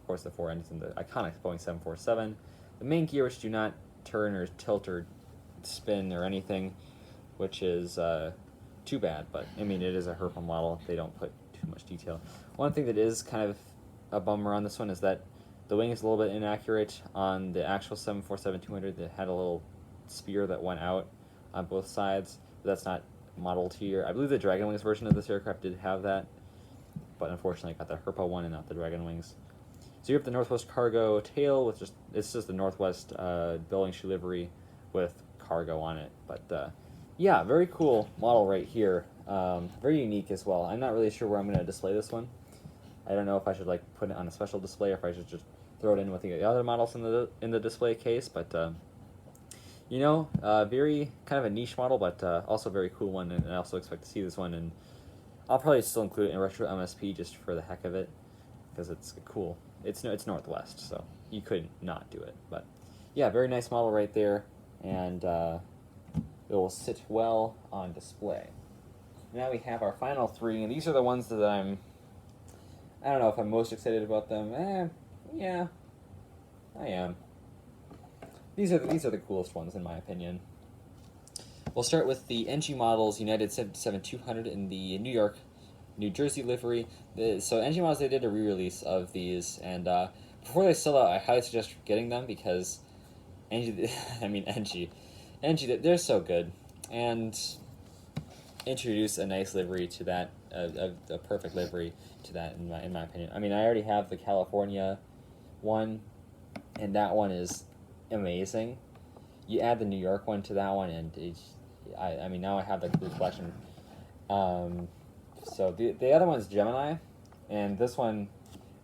course, the 4 engines in the iconic Boeing 747. The main gear, which do not turn or tilt or spin or anything, which is too bad. But, I mean, it is a Herpa model. They don't put too much detail. One thing that is kind of a bummer on this one is that the wing is a little bit inaccurate on the actual 747-200. That had a little spear that went out on both sides, but that's not modeled here. I believe the Dragon Wings version of this aircraft did have that, but unfortunately I got the Herpa one and not the Dragon Wings. So you have the Northwest Cargo tail with it's just the Northwest Boeing shoe livery with cargo on it. But yeah, very cool model right here. Very unique as well. I'm not really sure where I'm going to display this one. I don't know if I should like put it on a special display or if I should just throw it in with the other models in the display case. But you know, very kind of a niche model, but also a very cool one, and I also expect to see this one, and I'll probably still include it in retro MSP just for the heck of it, because it's cool. It's Northwest, so you couldn't not do it. But yeah, very nice model right there, and it will sit well on display. Now we have our final 3, and these are the ones that I don't know if I'm most excited about them. Yeah, I am. These are the coolest ones in my opinion. We'll start with the NG Models United 77200 in the New York, New Jersey livery. So NG Models, they did a re-release of these, and before they sell out, I highly suggest getting them because NG, they're so good, and introduce a nice livery to that, a perfect livery to that in my opinion. I mean, I already have the California one, and that one is amazing. You add the New York one to that one, and I mean, now I have the complete collection. So the other one's Gemini, and this one,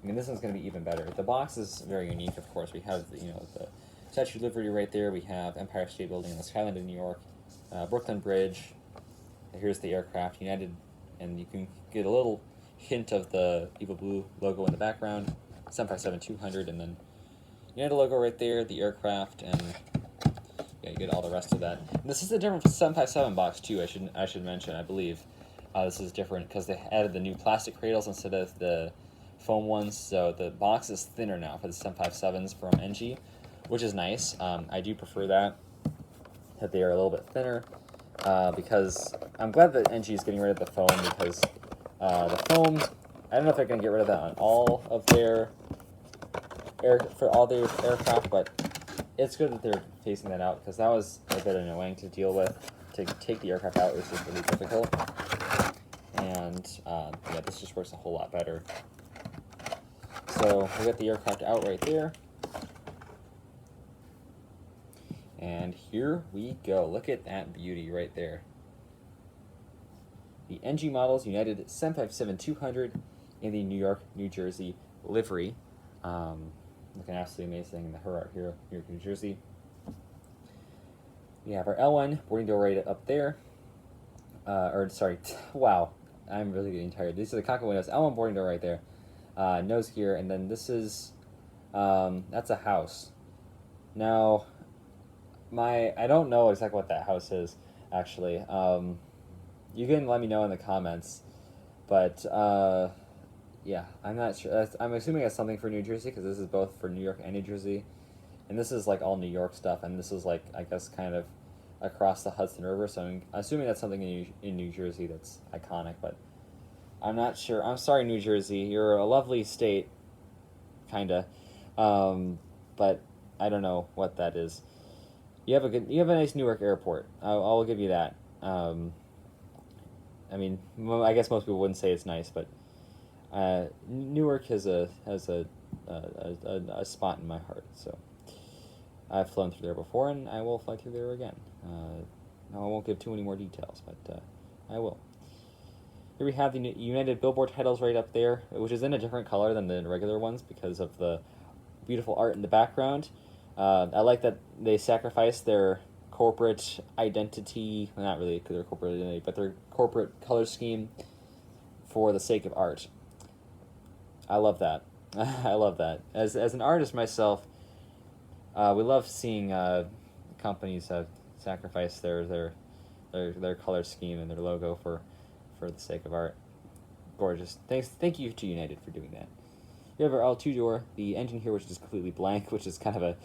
I mean, this one's going to be even better. The box is very unique, of course. We have the Statue of Liberty right there. We have Empire State Building and the Skyline of New York, Brooklyn Bridge. Here's the aircraft, United, and you can get a little hint of the Evil Blue logo in the background, 757-200, and then United logo right there, the aircraft, and yeah, you get all the rest of that. And this is a different 757 box too. I should mention. I believe this is different because they added the new plastic cradles instead of the foam ones. So the box is thinner now for the 757s from NG, which is nice. I do prefer that they are a little bit thinner because I'm glad that NG is getting rid of the foam because the foam. I don't know if they're going to get rid of that on all of their aircraft, but it's good that they're phasing that out because that was a bit annoying to deal with. To take the aircraft out was just really difficult, and yeah, this just works a whole lot better. So we got the aircraft out right there. And here we go. Look at that beauty right there. The NG Models United 757-200 in the New York, New Jersey livery. Looking absolutely amazing in the Herart here, New York, New Jersey. We have our L1 boarding door right up there. Wow, I'm really getting tired. These are the cockpit windows. L1 boarding door right there. Nose gear, and then this is, that's a house. Now, I don't know exactly what that house is, actually. You can let me know in the comments, but, yeah, I'm not sure. I'm assuming it's something for New Jersey, because this is both for New York and New Jersey, and this is, like, all New York stuff, and this is, like, I guess, kind of across the Hudson River, so I'm assuming that's something in New Jersey that's iconic, but I'm not sure. I'm sorry, New Jersey. You're a lovely state, kinda, but I don't know what that is. You have a nice Newark airport. I'll give you that. I mean, I guess most people wouldn't say it's nice, but Newark has a spot in my heart. So I've flown through there before, and I will fly through there again. I won't give too many more details, but I will. Here we have the United billboard titles right up there, which is in a different color than the regular ones because of the beautiful art in the background. I like that they sacrifice their corporate identity, well, not really their corporate identity, but their corporate color scheme for the sake of art. I love that. I love that. As an artist myself, we love seeing companies sacrifice their color scheme and their logo for the sake of art. Gorgeous. Thank you to United for doing that. We have our L2 door, the engine here, which is completely blank, which is kind of a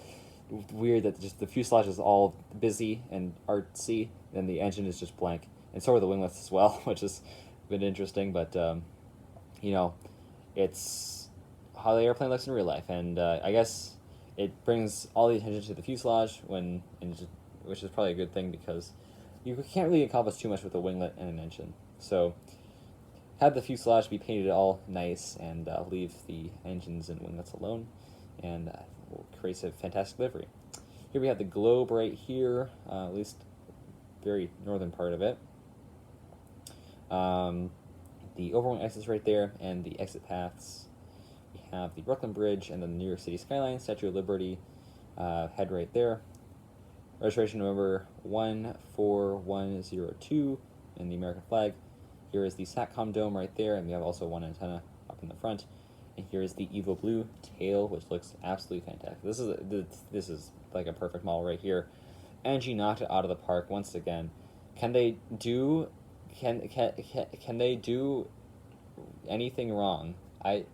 weird that just the fuselage is all busy and artsy, and the engine is just blank. And so are the winglets as well, which has been interesting, but, you know, it's how the airplane looks in real life, and I guess it brings all the attention to the fuselage, which is probably a good thing because you can't really accomplish too much with a winglet and an engine. So have the fuselage be painted all nice and leave the engines and winglets alone, and creates a fantastic livery. Here we have the globe right here, at least very northern part of it. The overwing exits right there, and the exit paths. We have the Brooklyn Bridge and then the New York City skyline, Statue of Liberty, head right there. Registration number 14102 and the American flag. Here is the SATCOM dome right there, and we have also one antenna up in the front. And here is the Evo Blue tail, which looks absolutely fantastic. This is like a perfect model right here. NG knocked it out of the park once again. Can they do anything wrong? I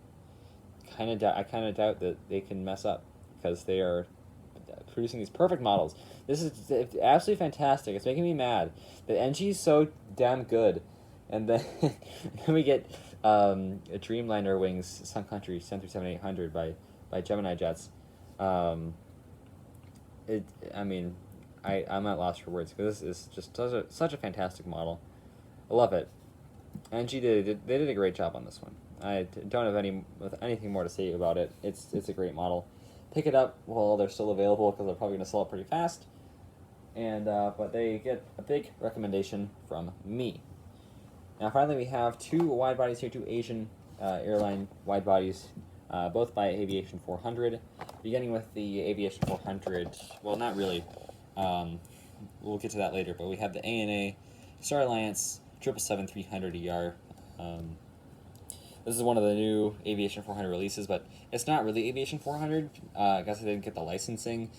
kind of doubt that they can mess up because they are producing these perfect models. This is absolutely fantastic. It's making me mad that NG is so damn good, and then then we get a Dreamliner wings, Sun Country 737-800 by Gemini jets. I'm at loss for words because this is just such a fantastic model. I love it. NG they did a great job on this one. I don't have anything more to say about it. It's a great model. Pick it up while they're still available because they're probably going to sell it pretty fast. And but they get a big recommendation from me. Now finally we have two wide bodies here, two Asian airline wide bodies, both by Aviation 400. Beginning with the Aviation 400, well, not really. We'll get to that later, but we have the ANA Star Alliance 777-300ER. This is one of the new Aviation 400 releases, but it's not really Aviation 400. I guess they didn't get the licensing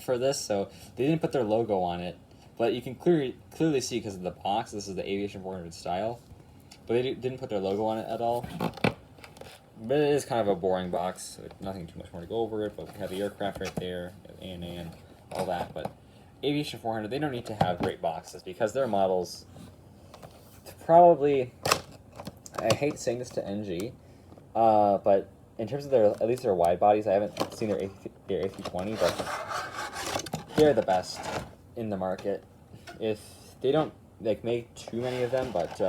for this, so they didn't put their logo on it. But you can clearly see because of the box, this is the Aviation 400 style. But they didn't put their logo on it at all. But it is kind of a boring box, so nothing too much more to go over it. But we have the aircraft right there, ANA and all that. But Aviation 400, they don't need to have great boxes because their models probably... I hate saying this to NG, but in terms of at least their wide bodies, I haven't seen their A320, but they're the best in the market. If they don't make too many of them, but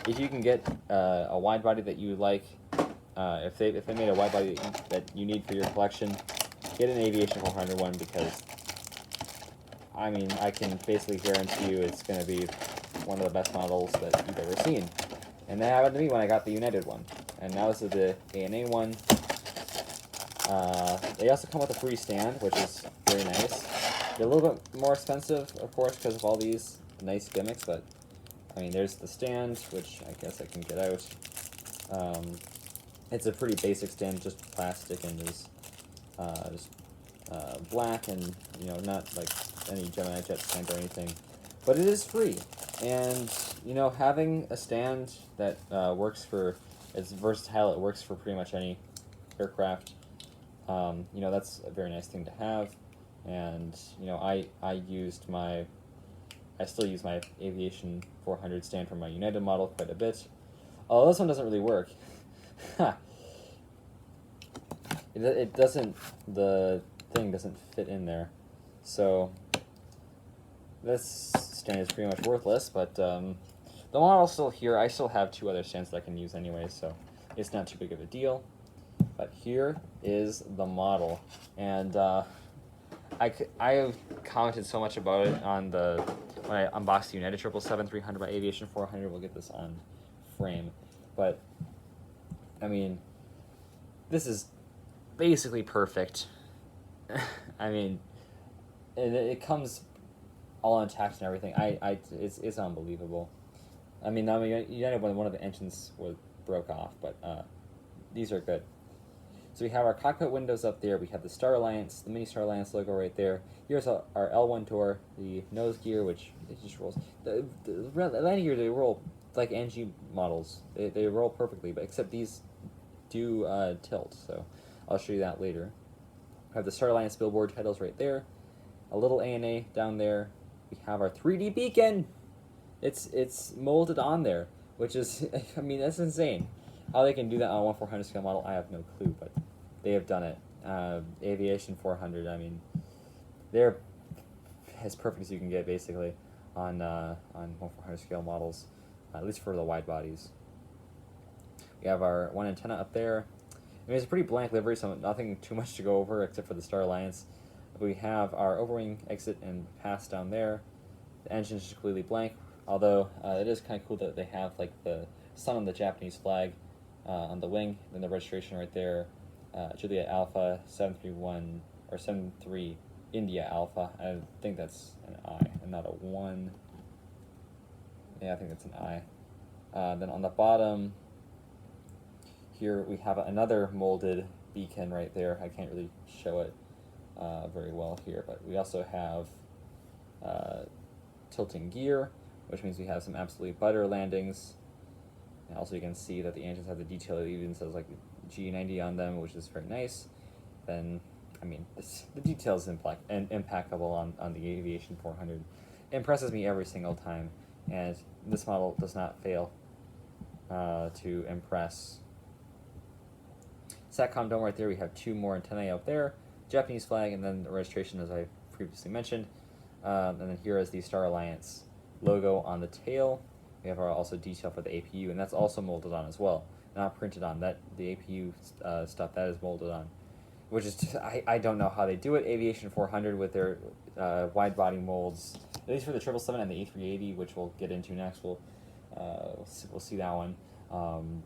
if you can get a wide body that you like, if they made a wide body that you need for your collection, get an Aviation 400 one, because I mean, I can basically guarantee you it's going to be one of the best models that you've ever seen. And that happened to me when I got the United one. And now this is the ANA one. They also come with a free stand, which is very nice. They're a little bit more expensive, of course, because of all these nice gimmicks, but I mean, there's the stand, which I guess I can get out. It's a pretty basic stand, just plastic, and is just black, and you know, not like any Gemini jet stand or anything, but it is free. And you know, having a stand that works for, it's versatile, it works for pretty much any aircraft. You know, that's a very nice thing to have. And you know, I still use my Aviation 400 stand from my United model quite a bit. Although this one doesn't really work. It doesn't, the thing doesn't fit in there. So this stand is pretty much worthless, but the model's still here. I still have 2 other stands that I can use anyway, so it's not too big of a deal. But here is the model, and I commented so much about it on when I unboxed the United 777-300 by Aviation 400. We'll get this on frame, but I mean, this is basically perfect. I mean, it comes all intact and everything. It's unbelievable. I mean, United when one of the engines broke off, but these are good. So we have our cockpit windows up there. We have the Star Alliance, the mini Star Alliance logo right there. Here's our L1 door, the nose gear, which it just rolls. The landing gear, they roll like NG models. They roll perfectly, but except these do tilt. So I'll show you that later. We have the Star Alliance billboard titles right there. A little ANA down there. We have our 3D beacon. It's molded on there, which is, I mean, that's insane. How they can do that on a 1/400 scale model, I have no clue, but they have done it. Aviation 400, I mean, they're as perfect as you can get, basically, on 1/400 scale models, at least for the wide bodies. We have our one antenna up there. I mean, it's a pretty blank livery, so nothing too much to go over except for the Star Alliance. We have our overwing exit and pass down there. The engine is just completely blank, although it is kind of cool that they have like the sun on the Japanese flag on the wing, then the registration right there, Juliet Alpha 731 or 73 India Alpha. I think that's an I and not a 1. Yeah, I think that's an I. Then on the bottom here we have another molded beacon right there. I can't really show it very well here, but we also have tilting gear, which means we have some absolutely butter landings. And also you can see that the engines have the detail that even says like G90 on them, which is very nice. Then, I mean, the detail is impeccable on the Aviation 400. It impresses me every single time, and this model does not fail to impress. Satcom dome right there, we have 2 more antennae out there, Japanese flag, and then the registration as I previously mentioned. And then here is the Star Alliance logo on the tail. We have our also detail for the APU, and that's also molded on as well, not printed on. That the APU stuff, that is molded on, which is just, I don't know how they do it. Aviation 400 with their wide body molds, at least for the 777 and the A380, which we'll get into next. We'll see that one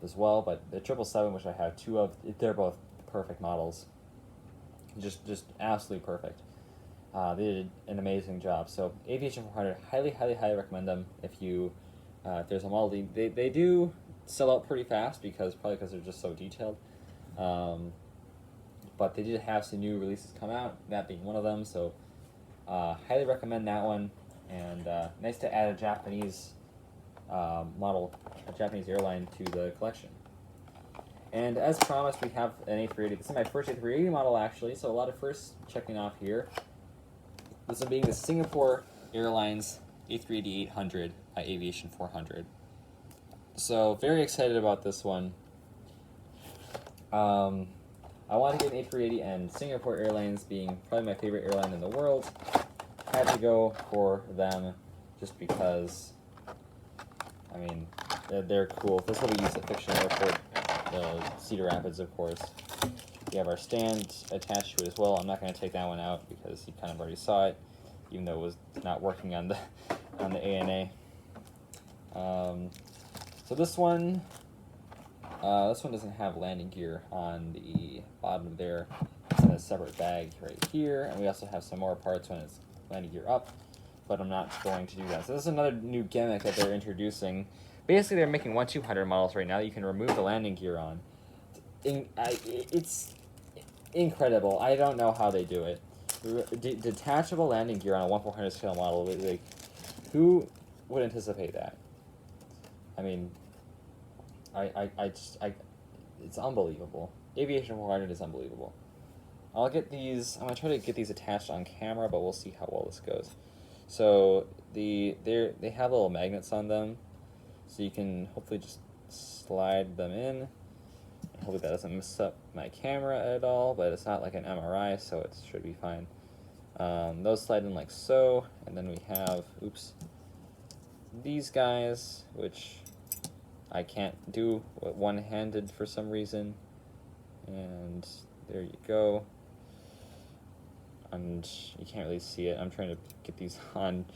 as well. But the 777, which I have 2 of, they're both perfect models, just absolutely perfect. They did an amazing job. So Aviation 400, highly recommend them if you. If there's a model, they do sell out pretty fast probably because they're just so detailed. But they did have some new releases come out, that being one of them. So highly recommend that one. And nice to add a Japanese model, a Japanese airline to the collection. And as promised, we have an A380. This is my first A380 model, actually. So a lot of firsts checking off here. This one being the Singapore Airlines A380-800 by Aviation 400. So very excited about this one. I wanted to get an A380, and Singapore Airlines being probably my favorite airline in the world, had to go for them just because, I mean, they're cool. This will be used at Fiction Airport Cedar Rapids, of course. We have our stand attached to it as well. I'm not going to take that one out because you kind of already saw it, even though it was not working on the ANA. So this one doesn't have landing gear on the bottom there. It's in a separate bag right here, and we also have some more parts when it's landing gear up, but I'm not going to do that. So this is another new gimmick that they're introducing. Basically, they're making 1-200 models right now that you can remove the landing gear on. It's incredible. I don't know how they do it. Detachable landing gear on a 1/400 scale model, like, who would anticipate that? I mean, it's unbelievable. Aviation 400 is unbelievable. I'm gonna try to get these attached on camera, but we'll see how well this goes. So they have little magnets on them, so you can hopefully just slide them in. Hopefully that doesn't mess up my camera at all, but it's not like an MRI, so it should be fine. Those slide in like so, and then we have, these guys, which I can't do one-handed for some reason. And there you go. And you can't really see it. I'm trying to get these on.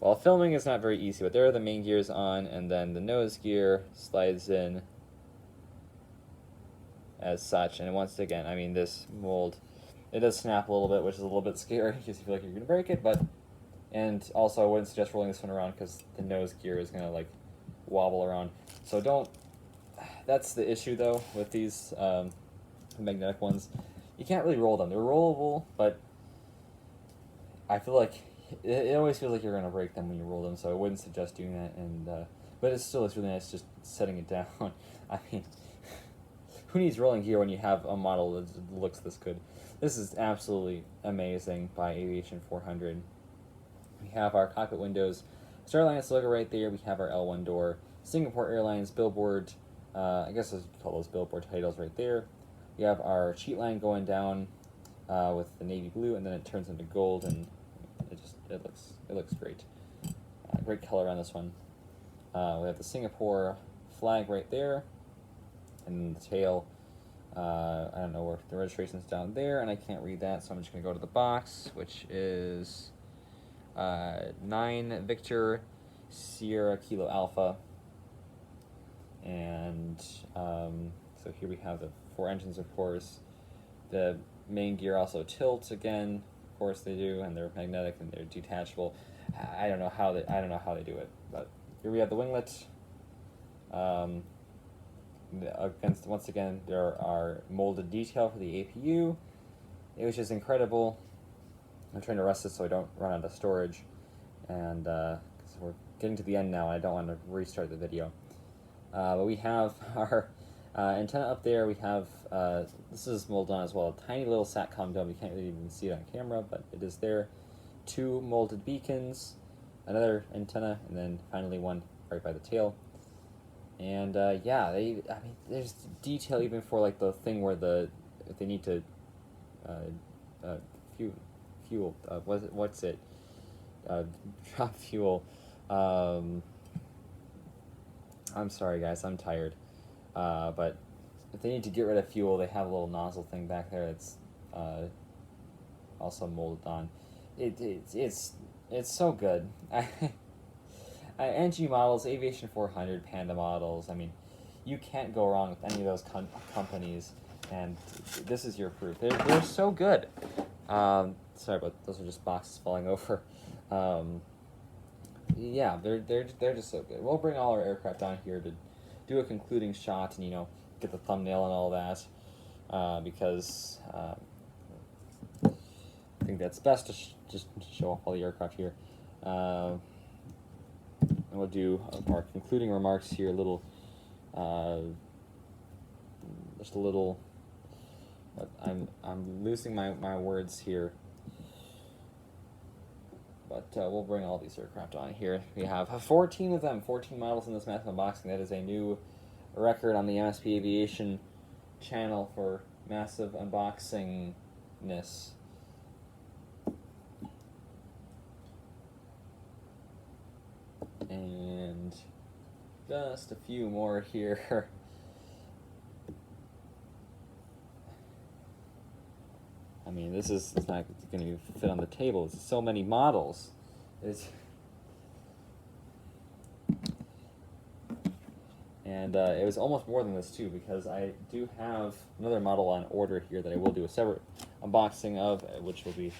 Well, filming is not very easy, but there are the main gears on, and then the nose gear slides in as such. And once again, I mean, this mold, it does snap a little bit, which is a little bit scary because you feel like you're going to break it, and also I wouldn't suggest rolling this one around because the nose gear is going to like wobble around. So that's the issue though with these magnetic ones. You can't really roll them. They're rollable, but I feel like it always feels like you're going to break them when you roll them, so I wouldn't suggest doing that. But it still is really nice just setting it down. I mean, who needs rolling gear when you have a model that looks this good? This is absolutely amazing by Aviation 400. We have our cockpit windows, Star Alliance logo right there. We have our L1 door, Singapore Airlines billboard. I guess I'll call those billboard titles right there. We have our cheat line going down with the navy blue, and then it turns into gold, and it looks great. Great color on this one. We have the Singapore flag right there, and the tail. I don't know where the registration's down there, and I can't read that, so I'm just gonna go to the box, which is 9 Victor Sierra Kilo Alpha, and so here we have the 4 engines, of course. The main gear also tilts again, of course they do, and they're magnetic and they're detachable. I don't know how they do it, but here we have the winglet. Once again, there are molded detail for the APU. It was just incredible. I'm trying to rest this so I don't run out of storage, and because we're getting to the end now, I don't want to restart the video. But we have our antenna up there. We have this is molded on as well. A tiny little SATCOM dome. You can't really even see it on camera, but it is there. 2 molded beacons, another antenna, and then finally one right by the tail. And yeah, I mean, there's detail even for like the thing where if they need to fuel. What's it? Drop fuel. I'm sorry, guys. I'm tired. But if they need to get rid of fuel, they have a little nozzle thing back there that's also molded on. It's so good. NG models, Aviation 400, Panda models. I mean, you can't go wrong with any of those companies, and this is your proof. They're so good. Sorry, but those are just boxes falling over. Yeah, they're just so good. We'll bring all our aircraft down here to do a concluding shot and get the thumbnail and all that, because I think that's best to just show off all the aircraft here. And we'll do our concluding remarks here. Just a little. I'm losing my words here. But we'll bring all these aircraft on here. We have 14 of them, 14 models in this massive unboxing. That is a new record on the MSP Aviation channel for massive unboxingness. And just a few more here. mean, this is it's not going to fit on the table. It's so many models. And it was almost more than this too, because I do have another model on order here that I will do a separate unboxing of, which will be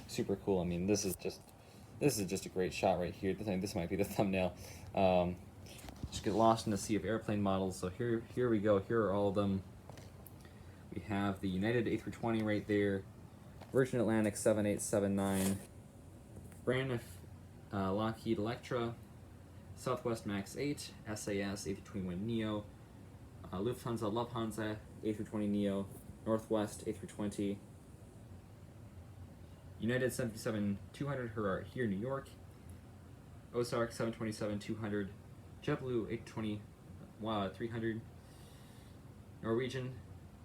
super cool. I mean, this is just a great shot right here. This might be the thumbnail. Just get lost in the sea of airplane models. So here we go. Here are all of them. We have the United A320 right there, Virgin Atlantic 7879, brand Lockheed Electro, Southwest Max 8, SAS A321 Neo, Lufthansa A320 Neo, Northwest A320, United 737-200 here in New York, Ozark 727-200, JetBlue H2300, Norwegian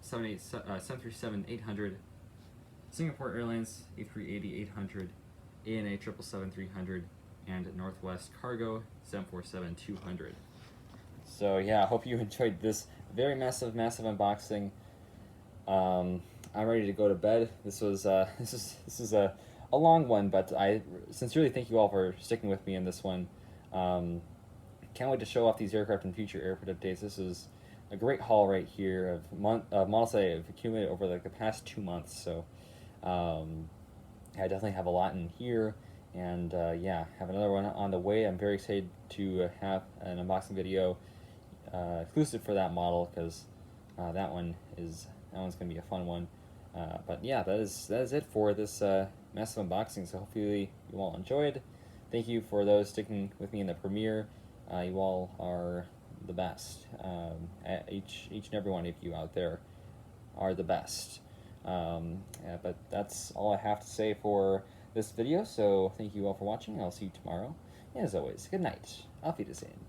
737-800, Singapore Airlines A380-800, ANA 777-300, and Northwest Cargo 747-200. So yeah, I hope you enjoyed this very massive unboxing. I'm ready to go to bed. This was this is a long one, but I sincerely thank you all for sticking with me in this one. Can't wait to show off these aircraft in future airport updates. This is a great haul right here of models I have accumulated over like the past 2 months. So I definitely have a lot in here, and yeah, have another one on the way. I'm very excited to have an unboxing video exclusive for that model, because that one's gonna be a fun one. But yeah, that is it for this massive unboxing. So hopefully you all enjoyed. Thank you for those sticking with me in the premiere. You all are the best. Each and every one of you out there are the best. Yeah, but that's all I have to say for this video. So thank you all for watching. I'll see you tomorrow. And as always, good night. Auf Wiedersehen.